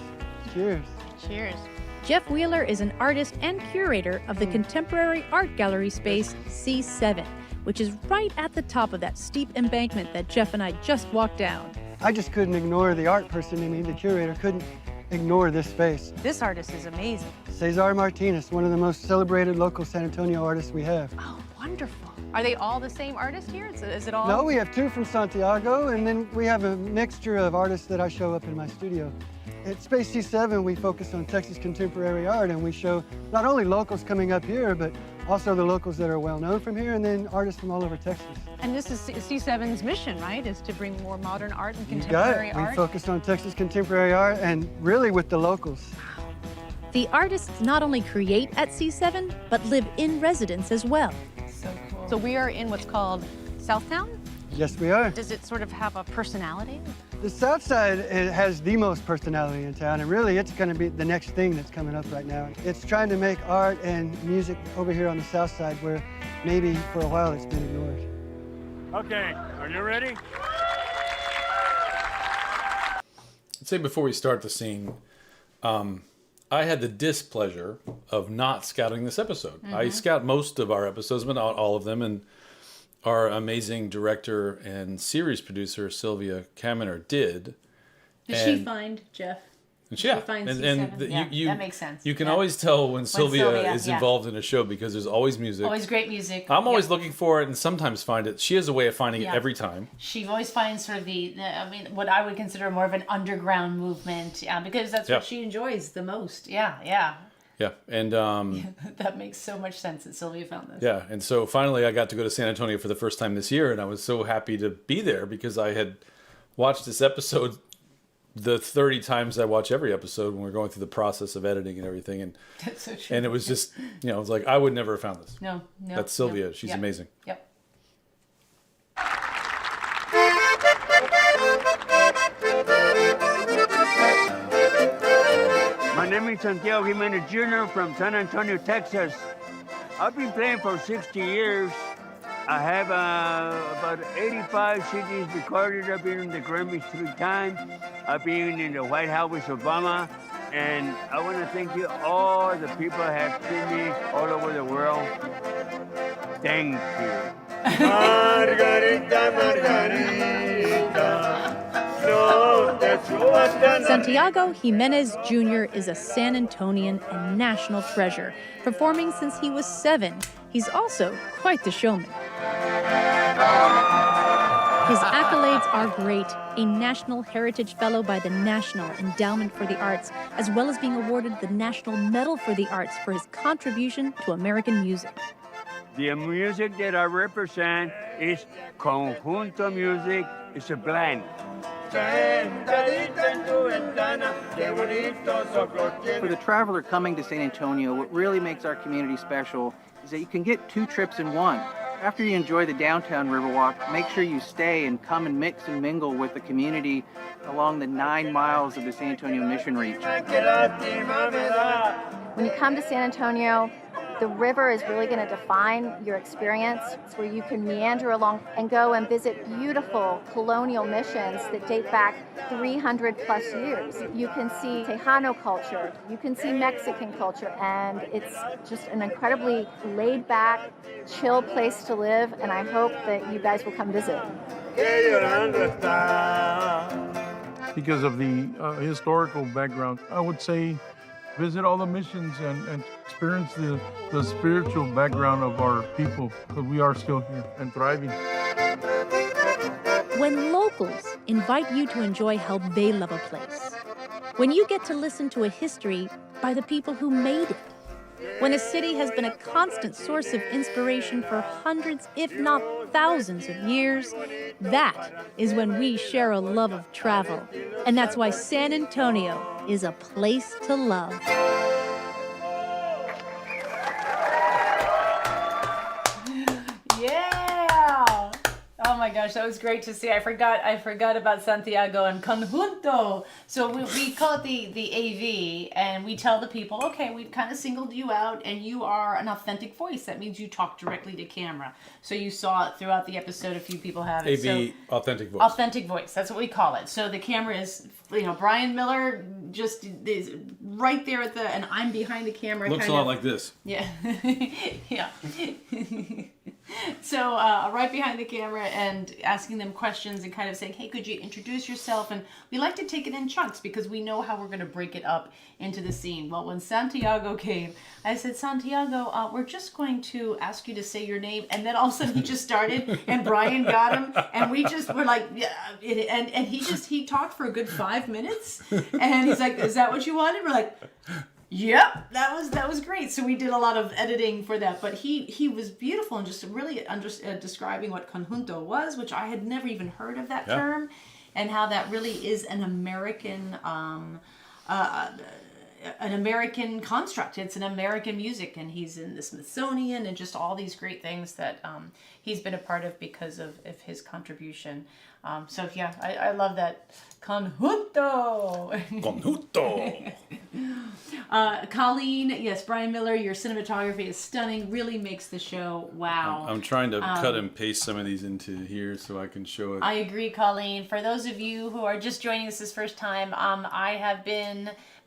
Cheers. Cheers. Jeff Wheeler is an artist and curator of the contemporary art gallery space C7, which is right at the top of that steep embankment that Jeff and I just walked down. I just couldn't ignore the art person in me, the curator, couldn't ignore this space. This artist is amazing. Cesar Martinez, one of the most celebrated local San Antonio artists we have. Oh, wonderful. Are they all the same artist here? Is it all? No, we have 2 from Santiago, and then we have a mixture of artists that I show up in my studio. At Space C7, we focus on Texas contemporary art, and we show not only locals coming up here, but also the locals that are well known from here, and then artists from all over Texas. And this is C7's mission, right? Is to bring more modern art and You got contemporary it. art? We focus on Texas contemporary art, and really with the locals. The artists not only create at C7, but live in residence as well. So cool. So we are in what's called Southtown? Yes, we are. Does it sort of have a personality? The South Side, it has the most personality in town, and really it's going to be the next thing that's coming up right now. It's trying to make art and music over here on the South Side where maybe for a while it's been ignored. Okay, are you ready? I'd say before we start the scene, I had the displeasure of not scouting this episode. I scout most of our episodes, but not all of them, and our amazing director and series producer, Sylvia Kaminer, did. Did she find Jeff? Yeah, find and C7? you that makes sense. You can always tell when Sylvia is involved in a show because there's always music. Always great music. I'm always looking for it and sometimes find it. She has a way of finding it every time. She always finds sort of what I would consider more of an underground movement, because that's what she enjoys the most. Yeah, and that makes so much sense that Sylvia found this. Yeah, and so finally I got to go to San Antonio for the first time this year, and I was so happy to be there because I had watched this episode the 30 times I watch every episode when we're going through the process of editing and everything, and That's so true. and it was just it was like I would never have found this. No. That's Sylvia. She's amazing. Yep. My name is Santiago Jimenez Jr. from San Antonio, Texas. I've been playing for 60 years. I have about 85 CDs recorded. I've been in the Grammys 3 times. I've been in the White House with Obama. And I want to thank you all the people who have seen me all over the world. Thank you. Margarita, Margarita. No, that's what Santiago Jimenez Jr. is a San Antonian and national treasure. Performing since he was 7, he's also quite the showman. His accolades are great. A National Heritage Fellow by the National Endowment for the Arts, as well as being awarded the National Medal for the Arts for his contribution to American music. The music that I represent is conjunto music. It's a blend. For the traveler coming to San Antonio, what really makes our community special is that you can get 2 trips in one. After you enjoy the downtown Riverwalk, make sure you stay and come and mix and mingle with the community along the 9 miles of the San Antonio Mission Reach. When you come to San Antonio, The river is really going to define your experience. It's where you can meander along and go and visit beautiful colonial missions that date back 300 plus years. You can see Tejano culture, you can see Mexican culture, and it's just an incredibly laid back, chill place to live, and I hope that you guys will come visit. Because of the historical background, I would say visit all the missions and experience the spiritual background of our people, because we are still here and thriving. When locals invite you to enjoy how they love a place, when you get to listen to a history by the people who made it, when a city has been a constant source of inspiration for hundreds, if not thousands of years, that is when we share a love of travel. And that's why San Antonio is a place to love. Yeah! Oh my gosh, that was great to see. I forgot about Santiago and Conjunto. So we call it the AV, and we tell the people, okay, we've kind of singled you out, and you are an authentic voice. That means you talk directly to camera. So you saw it throughout the episode. A few people have it. AV, so, authentic voice. Authentic voice. That's what we call it. So the camera is, Brian Miller just is right there at the, and I'm behind the camera. Looks a lot like this. Yeah. Yeah. So right behind the camera and asking them questions and kind of saying, hey, could you introduce yourself? And we like to take it in chunks because we know how we're going to break it up into the scene. Well, when Santiago came, I said, Santiago, we're just going to ask you to say your name. And then all of a sudden he just started and Brian got him. And we just were like, yeah. And he talked for a good 5 minutes. And he's like, is that what you wanted? We're like, yep, that was great. So we did a lot of editing for that, but he was beautiful and just really describing what conjunto was, which I had never even heard of that term, and how that really is an American construct. It's an American music, and he's in the Smithsonian and just all these great things that he's been a part of because of his contribution. So yeah, I love that. Conjunto! Conjunto! Colleen, yes, Brian Miller, your cinematography is stunning. Really makes the show wow. I'm trying to cut and paste some of these into here so I can show it. I agree, Colleen. For those of you who are just joining us this first time,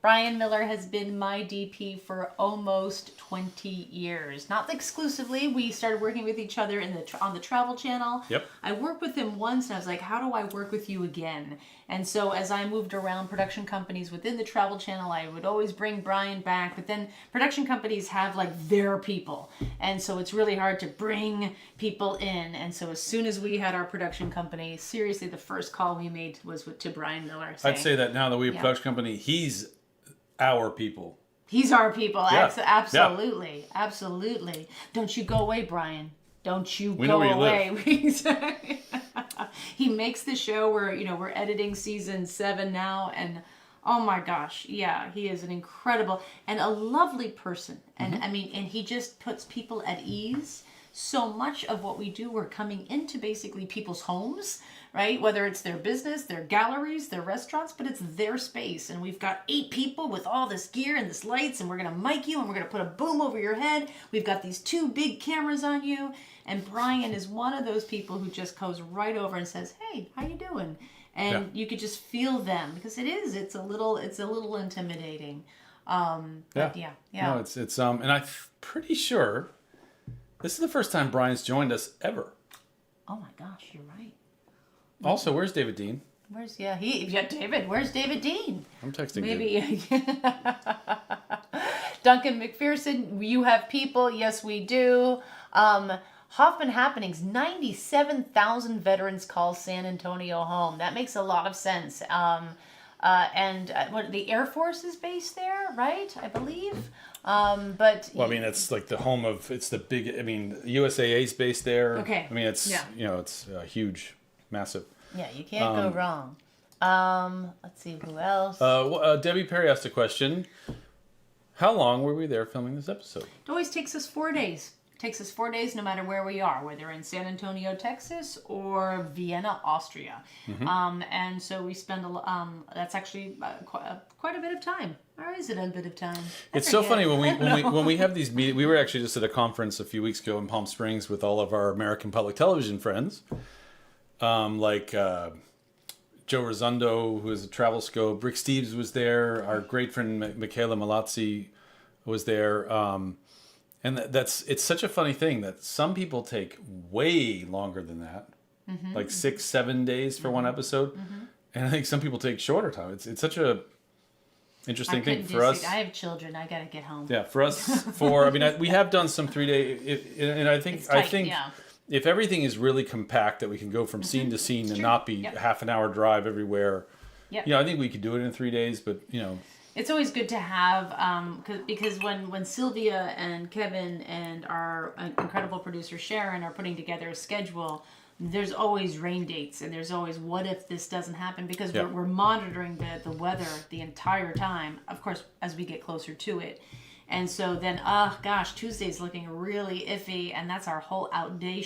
Brian Miller has been my DP for almost 20 years. Not exclusively. We started working with each other on the Travel Channel. Yep. I worked with him once, and I was like, how do I work with you again? And so as I moved around production companies within the Travel Channel, I would always bring Brian back. But then production companies have like their people. And so it's really hard to bring people in. And so as soon as we had our production company, seriously, the first call we made was to Brian Miller. Saying, I'd say that now that we have a production company, he's our people. He's our people. Yeah. Absolutely. Yeah. Absolutely. Don't you go away, Brian. Don't you we go know where away. You live. He makes the show where, we're editing season 7 now, and oh my gosh, yeah, he is an incredible and a lovely person. And and he just puts people at ease. So much of what we do, we're coming into basically people's homes, right? Whether it's their business, their galleries, their restaurants, but it's their space. And we've got 8 people with all this gear and this lights, and we're going to mic you, and we're going to put a boom over your head. We've got these 2 big cameras on you. And Brian is one of those people who just goes right over and says, hey, how you doing? And you could just feel them, because it's a little intimidating. No, it's and I'm pretty sure this is the first time Brian's joined us ever. Oh my gosh, you're right. Also, where's David Dean? David? Where's David Dean? I'm texting maybe. Duncan McPherson, you have people. Yes, we do. Hoffman Happenings, 97,000 veterans call San Antonio home. That makes a lot of sense. The Air Force is based there, right? I believe. It's like the home of, it's the big, USAA's based there. Okay. It's, it's huge, massive. Yeah, you can't go wrong. Let's see, who else? Debbie Perry asked a question. How long were we there filming this episode? It always takes us 4 days. takes us 4 days no matter where we are, whether in San Antonio, Texas, or Vienna, Austria. And so we spend that's actually quite a bit of time. Or is it a bit of time? It's so funny when we have these meetings. We were actually just at a conference a few weeks ago in Palm Springs with all of our American public television friends, like Joe Rosundo, who is a Travel Scope. Rick Steves was there. Our great friend Michaela Malazzi was there. And it's such a funny thing that some people take way longer than that, like 6-7 days for one episode, and I think some people take shorter time. It's such a interesting thing for us. I have children. I gotta get home. Yeah, for us, we have done some 3-day, and I think if everything is really compact, that we can go from scene to scene and not be half an hour drive everywhere. I think we could do it in 3 days, but it's always good to have because when Sylvia and Kevin and our incredible producer Sharon are putting together a schedule, there's always rain dates and there's always what if this doesn't happen, because we're monitoring the weather the entire time, of course, as we get closer to it. And so then, Tuesday's looking really iffy, and that's our whole outdoor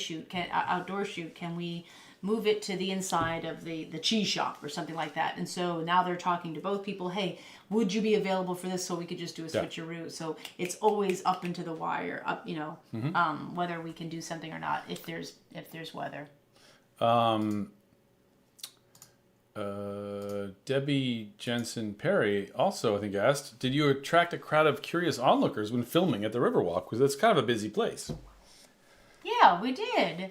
shoot. Can we move it to the inside of the cheese shop or something like that? And so now they're talking to both people. Hey, would you be available for this, so we could just do a switcheroo? So it's always up into the wire, whether we can do something or not if there's weather. Debbie Jensen Perry also, I think, asked, did you attract a crowd of curious onlookers when filming at the Riverwalk? Because it's kind of a busy place. Yeah, we did.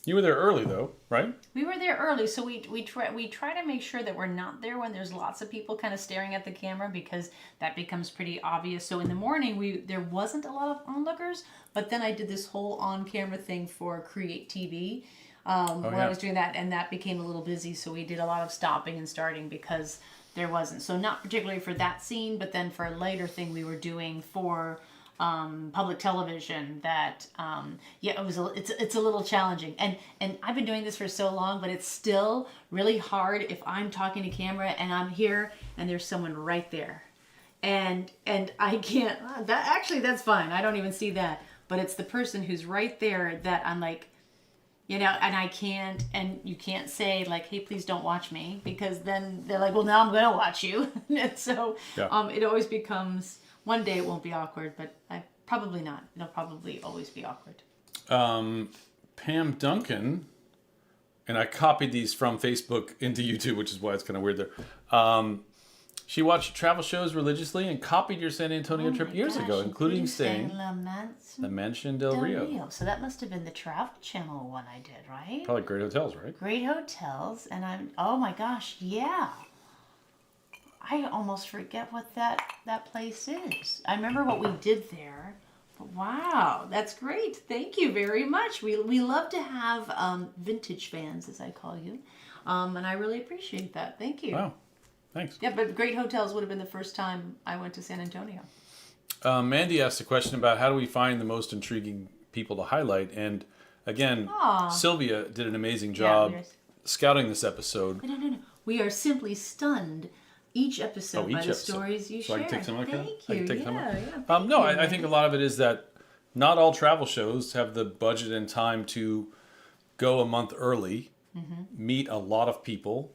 You were there early, though, right? We were there early, so we try to make sure that we're not there when there's lots of people kind of staring at the camera, because that becomes pretty obvious. So in the morning, there wasn't a lot of onlookers, but then I did this whole on-camera thing for Create TV I was doing that, and that became a little busy, so we did a lot of stopping and starting because there wasn't. So not particularly for that scene, but then for a later thing we were doing for public television that it's a little challenging, and I've been doing this for so long, but it's still really hard if I'm talking to camera and I'm here and there's someone right there, and I can't that's fine, I don't even see that, but it's the person who's right there that I'm like, and I can't, and you can't say like, hey, please don't watch me, because then they're like, well, now I'm gonna watch you. And so it always becomes, one day it won't be awkward, but probably not. It'll probably always be awkward. Pam Duncan, and I copied these from Facebook into YouTube, which is why it's kind of weird there. She watched travel shows religiously and copied your San Antonio trip years ago, including staying the Mansion Del Rio. So that must have been the Travel Channel one I did, right? Probably Great Hotels, right? Great Hotels, and oh my gosh, yeah. I almost forget what that place is. I remember what we did there. But wow, that's great. Thank you very much. We love to have vintage fans, as I call you, and I really appreciate that. Thank you. Wow. Thanks. Yeah, but Great Hotels would have been the first time I went to San Antonio. Mandy asked a question about how do we find the most intriguing people to highlight. And again, Sylvia did an amazing job scouting this episode. No. We are simply stunned each episode by the stories you share. I can take some like that? Thank you. I think a lot of it is that not all travel shows have the budget and time to go a month early, meet a lot of people,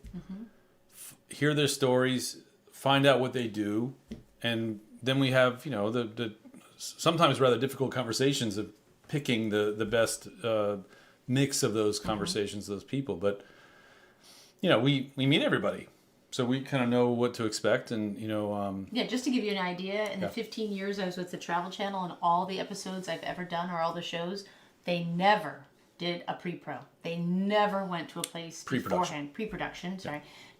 hear their stories, find out what they do, and then we have, the sometimes rather difficult conversations of picking the best mix of those conversations, those people. But, we meet everybody. So we kind of know what to expect, and, just to give you an idea, in the 15 years I was with the Travel Channel, and all the episodes I've ever done, or all the shows, they never did a pre-pro. They never went to a place beforehand, pre-production,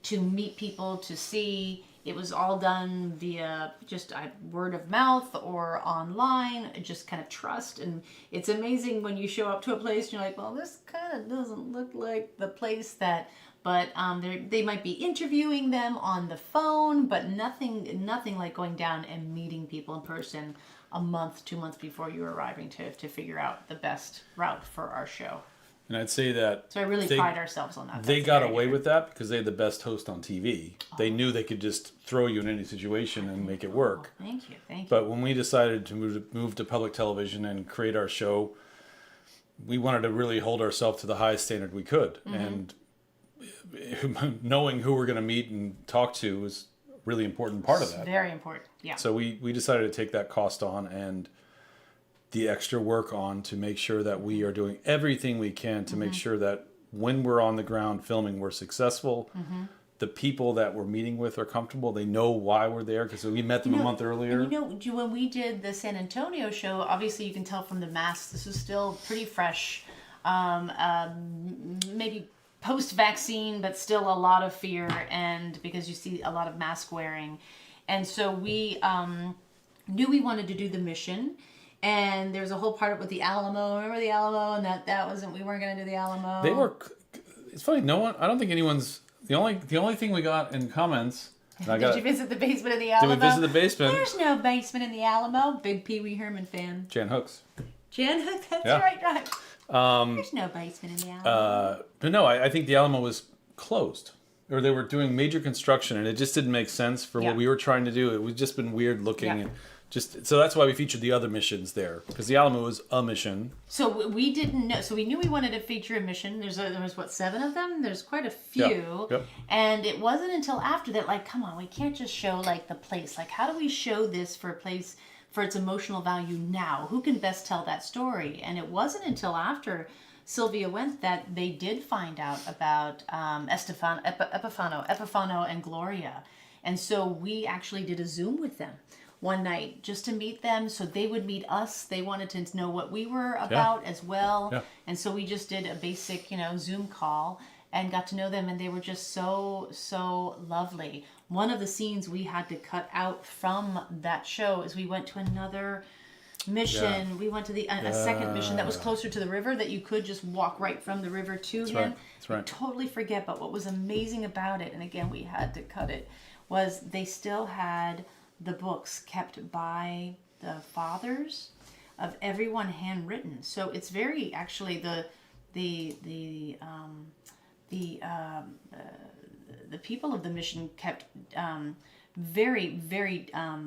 to meet people, to see. It was all done via just word of mouth or online, just kind of trust. And it's amazing when you show up to a place and you're like, well, this kind of doesn't look like the place that, but they might be interviewing them on the phone, but nothing like going down and meeting people in person a month, 2 months before you're arriving to figure out the best route for our show. And I'd say that... So I really pride ourselves on that. They got away with that because they had the best host on TV. They knew they could just throw you in any situation and make it work. Thank you. But when we decided to move to public television and create our show, we wanted to really hold ourselves to the highest standard we could. And knowing who we're going to meet and talk to was a really important part of that. Very important, yeah. So we decided to take that cost on and the extra work on to make sure that we are doing everything we can to make sure that when we're on the ground filming, we're successful. The people that we're meeting with are comfortable. They know why we're there because we met them a month earlier. And when we did the San Antonio show, obviously you can tell from the masks, this was still pretty fresh. Maybe post-vaccine, but still a lot of fear, and because you see a lot of mask wearing. And so we knew we wanted to do the mission. And there's a whole part with the Alamo. Remember the Alamo? And that wasn't. We weren't going to do the Alamo. They were. It's funny. No one. I don't think anyone's. The only thing we got in comments. Did you visit the basement of the Alamo? Did we visit the basement? There's no basement in the Alamo. Big Pee Wee Herman fan. Jan Hooks. Jan Hooks. That's right. There's no basement in the Alamo. But no, I think the Alamo was closed, or they were doing major construction, and it just didn't make sense for what we were trying to do. It was just been weird looking. And, so that's why we featured the other missions there, because the Alamo was a mission. So we didn't know. So we knew we wanted to feature a mission. There was what, 7 of them? There's quite a few. Yep. And it wasn't until after that, like, come on, we can't just show like the place. Like, how do we show this for a place for its emotional value now? Who can best tell that story? And it wasn't until after Sylvia went that they did find out about Epifano and Gloria. And so we actually did a Zoom with them one night just to meet them, so they would meet us. They wanted to know what we were about as well. And so we just did a basic, Zoom call and got to know them, and they were just so lovely. One of the scenes we had to cut out from that show is we went to another mission. We went to a second mission that was closer to the river, that you could just walk right from the river to him. That's right. I totally forget, but what was amazing about it, and again we had to cut it, was they still had the books kept by the fathers of everyone handwritten. So it's very actually the people of the mission kept very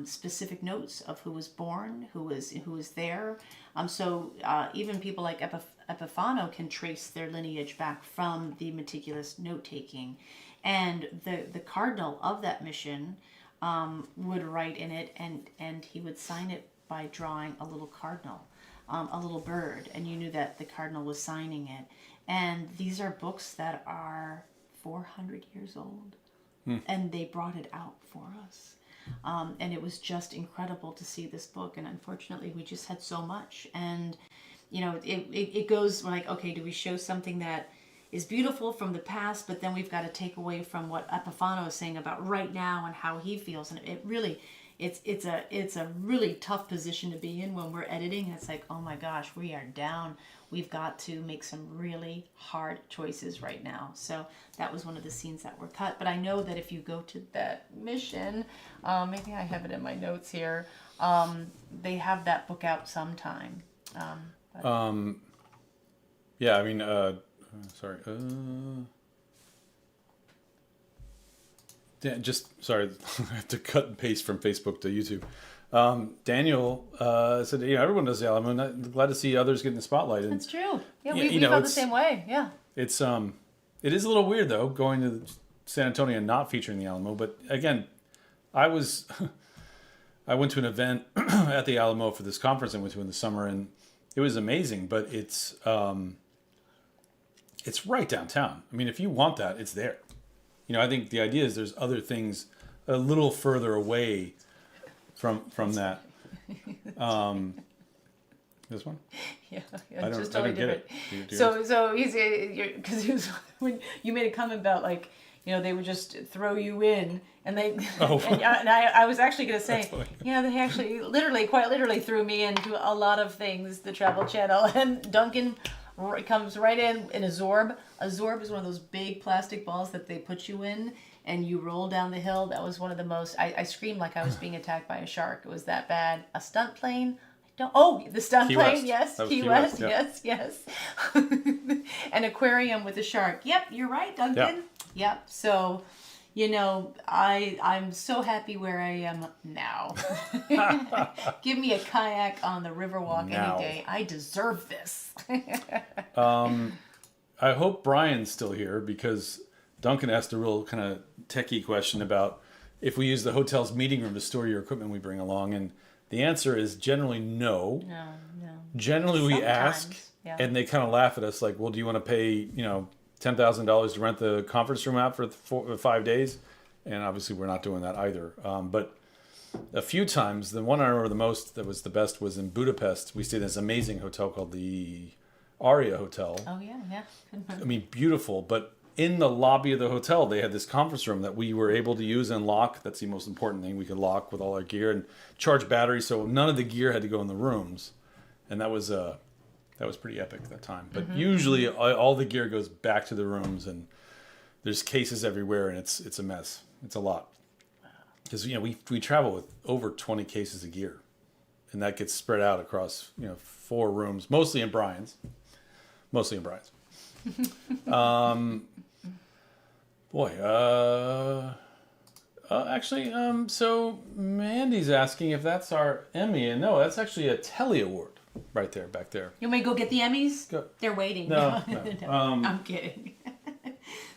specific notes of who was born, who was there. So even people like Epifano can trace their lineage back from the meticulous note taking, and the cardinal of that mission would write in it, and he would sign it by drawing a little cardinal, a little bird, and you knew that the cardinal was signing it. And these are books that are 400 years old, and they brought it out for us. And it was just incredible to see this book, and unfortunately we just had so much. And it goes like, okay, do we show something that is beautiful from the past, but then we've got to take away from what Epifano is saying about right now and how he feels. And it really, it's a really tough position to be in when we're editing. It's like, oh my gosh, we are down. We've got to make some really hard choices right now. So that was one of the scenes that were cut. But I know that if you go to that mission, maybe I have it in my notes here, they have that book out sometime. Yeah, I mean, sorry. Sorry, I have to cut and paste from Facebook to YouTube. Daniel said, everyone does the Alamo. I'm glad to see others get in the spotlight. And, that's true. Yeah, we felt the same way. Yeah. It is a little weird though going to San Antonio and not featuring the Alamo. But again, I went to an event at the Alamo for this conference I went to in the summer, and it was amazing. But it's right downtown. I mean, if you want that, it's there. I think the idea is there's other things a little further away from that. This one? Yeah, I don't, just totally different. Get it. So he's because he was when you made a comment about like they would just throw you in, and they and I was actually going to say they actually quite literally threw me into a lot of things, the Travel Channel, and Duncan comes right in a Zorb. A Zorb is one of those big plastic balls that they put you in, and you roll down the hill. That was one of the most. I screamed like I was being attacked by a shark. It was that bad. A stunt plane. The stunt plane. Yes, Key West. Yes. An aquarium with a shark. Yep, you're right, Duncan. Yep. So, I'm so happy where I am now. Give me a kayak on the Riverwalk any day. I deserve this. I hope Brian's still here because Duncan asked a real kind of techie question about if we use the hotel's meeting room to store your equipment we bring along. And the answer is generally no. No. Generally, we ask, and they kind of laugh at us like, well, do you want to pay, $10,000 to rent the conference room out for 5 days? And obviously, we're not doing that either. But a few times, the one I remember the most that was the best was in Budapest. We stayed in this amazing hotel called the Aria Hotel. Oh, yeah. I mean, beautiful. But in the lobby of the hotel, they had this conference room that we were able to use and lock. That's the most important thing. We could lock with all our gear and charge batteries. So none of the gear had to go in the rooms. And that was pretty epic at that time. But usually all the gear goes back to the rooms, and there's cases everywhere, and it's a mess. It's a lot. Because we travel with over 20 cases of gear, and that gets spread out across 4 rooms, mostly in Brian's. So Mandy's asking if that's our Emmy, and no, that's actually a Telly Award. Right there, back there. You want me to go get the Emmys? Go. They're waiting. No. I'm kidding.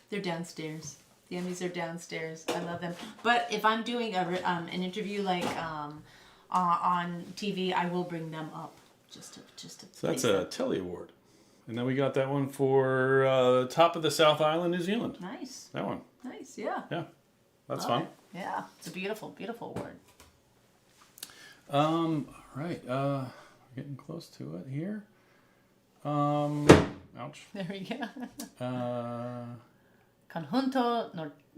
They're downstairs. The Emmys are downstairs. I love them. But if I'm doing an interview like on TV, I will bring them up just to. So that's a Telly Award, and then we got that one for Top of the South Island, New Zealand. Nice. That one. Nice. Yeah. Yeah, that's fun. Yeah, it's a beautiful, beautiful award. All right. Getting close to it here. Ouch. There we go. Conjunto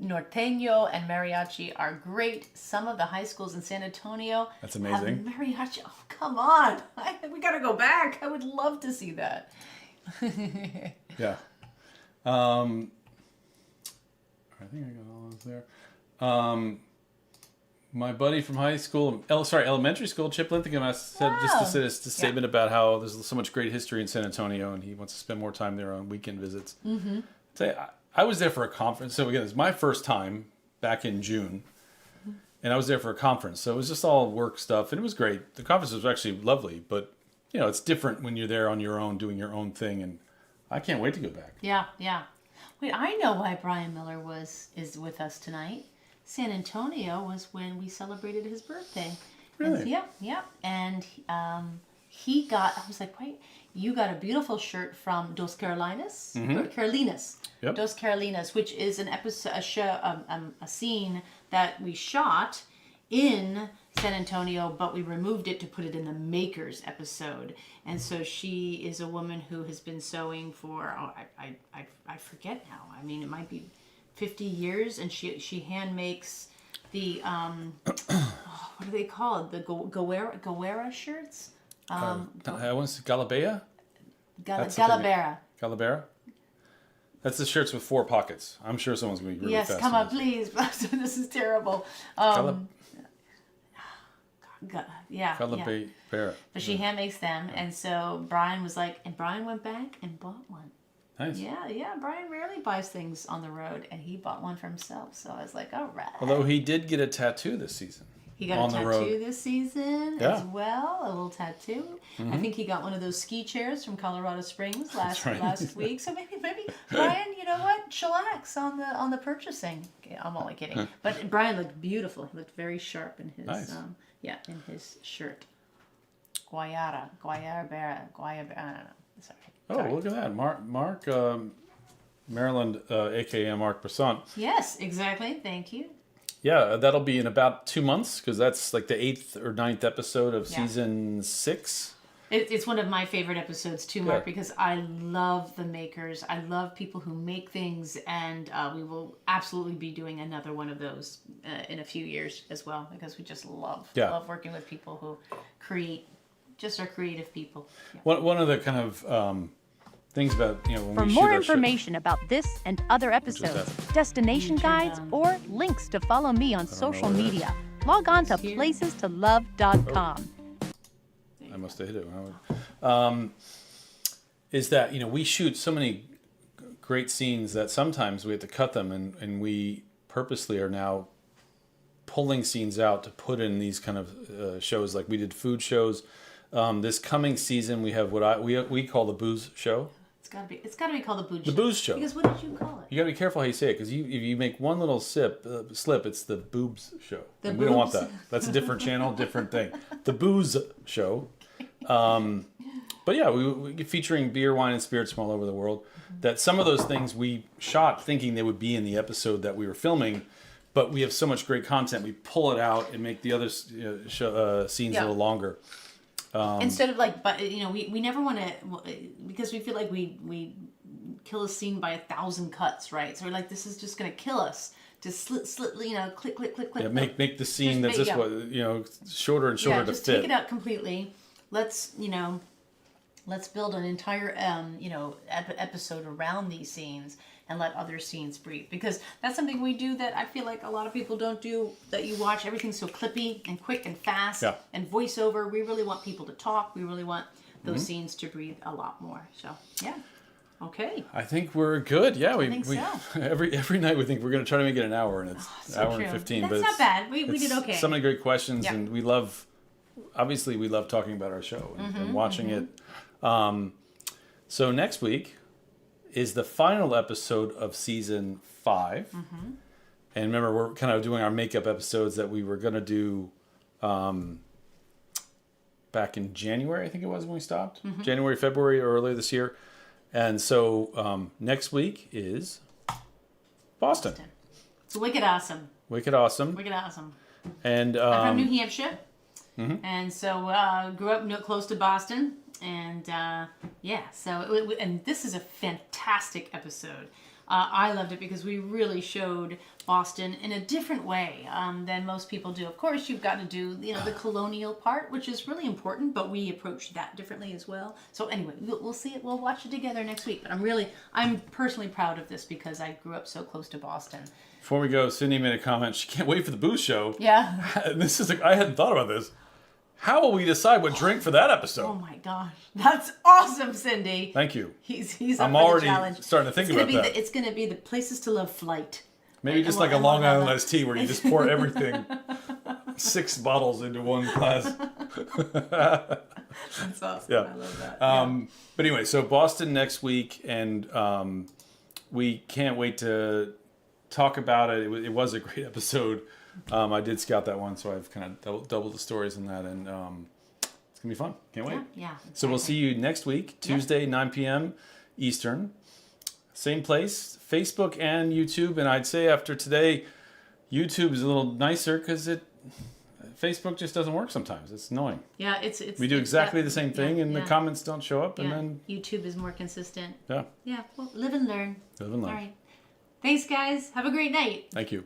Norteño and Mariachi are great. Some of the high schools in San Antonio That's amazing. have mariachi. Oh, come on. We got to go back. I would love to see that. Yeah. I think I got all those there. My buddy from high school, elementary school, Chip Linthicum, said just a statement about how there's so much great history in San Antonio, and he wants to spend more time there on weekend visits. Mm-hmm. I was there for a conference. So again, it's my first time back in June, and I was there for a conference. So it was just all work stuff, and it was great. The conference was actually lovely, but it's different when you're there on your own, doing your own thing, and I can't wait to go back. Yeah. Wait, I know why Brian Miller is with us tonight. San Antonio was when we celebrated his birthday. Really? Yeah. And he got, I was like, wait, you got a beautiful shirt from Dos Carolinas? Carolinas. Yep. Dos Carolinas, which is an episode, a scene that we shot in San Antonio, but we removed it to put it in the Makers episode. And so she is a woman who has been sewing for, I forget now. I mean, it might be 50 years, and she hand makes the what do they call it? The Guerra shirts. I want to say Galabea. Galabera. That's the shirts with 4 pockets. I'm sure someone's going to be really fast. Yes, come on, please. This is terrible. Galabera. But she hand makes them, and so Brian was like, and Brian went back and bought one. Nice. Yeah. Brian rarely buys things on the road, and he bought one for himself. So I was like, all right. Although he did get a tattoo this season. He got a tattoo this season as well, a little tattoo. Mm-hmm. I think he got one of those ski chairs from Colorado Springs last week. So maybe Brian, you know what? Chillax on the purchasing. Okay, I'm only kidding. But Brian looked beautiful. He looked very sharp in his in his shirt. Guayabera. Sorry. Look at that. Mark Maryland, aka Mark Brisson. Yes, exactly. Thank you. Yeah, that'll be in about 2 months because that's like the 8th or 9th episode of season 6. It's one of my favorite episodes too, Mark, because I love the makers. I love people who make things, and we will absolutely be doing another one of those in a few years as well, because we just love working with people who are creative people. Yeah. One of the kind of things about, when For we more shoot our information about this and other episodes, destination guides, or links to follow me on social media, log on to placestolove.com. I must have hit it. Is that, we shoot so many great scenes that sometimes we have to cut them, and we purposely are now pulling scenes out to put in these kind of shows. Like we did food shows. This coming season we have what we call the booze show. It's gotta be called the booze show. The booze show. Because what did you call it? You gotta be careful how you say it, because if you make one little slip, it's the boobs show. The We don't want boobs? that. That's a different channel, different thing. The booze show. But yeah, we featuring beer, wine, and spirits from all over the world. That some of those things we shot thinking they would be in the episode that we were filming, but we have so much great content, we pull it out and make the other scenes a little longer. Instead of we never want to, because we feel like we kill a scene by 1,000 cuts, right? So we're like, this is just going to kill us. Just slit, click, click, click, click. Yeah, make the scene that's just shorter and shorter to just fit. Take it out completely. Let's build an entire episode around these scenes and let other scenes breathe, because that's something we do that I feel like a lot of people don't do, that you watch everything so clippy and quick and fast and voiceover. We really want people to talk. We really want those scenes to breathe a lot more. So yeah. Okay. I think we're good. Yeah, I think so. every night we think we're going to try to make it an hour, and it's an hour and 15. That's but not bad. We did okay. So many great questions, and we love talking about our show and watching it. So next week is the final episode of season 5. And remember, we're kind of doing our makeup episodes that we were going to do back in January, I think it was when we stopped. January, February, or earlier this year. And so next week is Boston. It's wicked awesome. Wicked awesome. Wicked awesome. And I'm from New Hampshire. And so grew up close to Boston. And and this is a fantastic episode. I loved it because we really showed Boston in a different way than most people do. Of course, you've got to do the colonial part, which is really important, but we approached that differently as well. So anyway, we'll see it. We'll watch it together next week. But I'm personally proud of this because I grew up so close to Boston. Before we go, Cindy made a comment. She can't wait for the booze show. Yeah. I hadn't thought about this. How will we decide what drink for that episode? Oh my gosh, that's awesome, Cindy. Thank you. He's I'm up for already the challenge. starting to think about that. It's going to be the Places to Love flight. Maybe just like a Long Island iced tea where you just pour everything, 6 bottles into one glass. That's awesome. Yeah. I love that. But anyway, so Boston next week, and we can't wait to talk about it. It was a great episode. I did scout that one, so I've kind of doubled the stories in that, and it's going to be fun. Can't wait. Yeah. So we'll see you next week, Tuesday, 9 p.m. Eastern. Same place, Facebook and YouTube. And I'd say after today, YouTube is a little nicer because Facebook just doesn't work sometimes. It's annoying. Yeah, it's we do exactly the same thing, and the comments don't show up, and then YouTube is more consistent. Yeah. Yeah. Well, live and learn. Live and learn. All right. Thanks, guys. Have a great night. Thank you.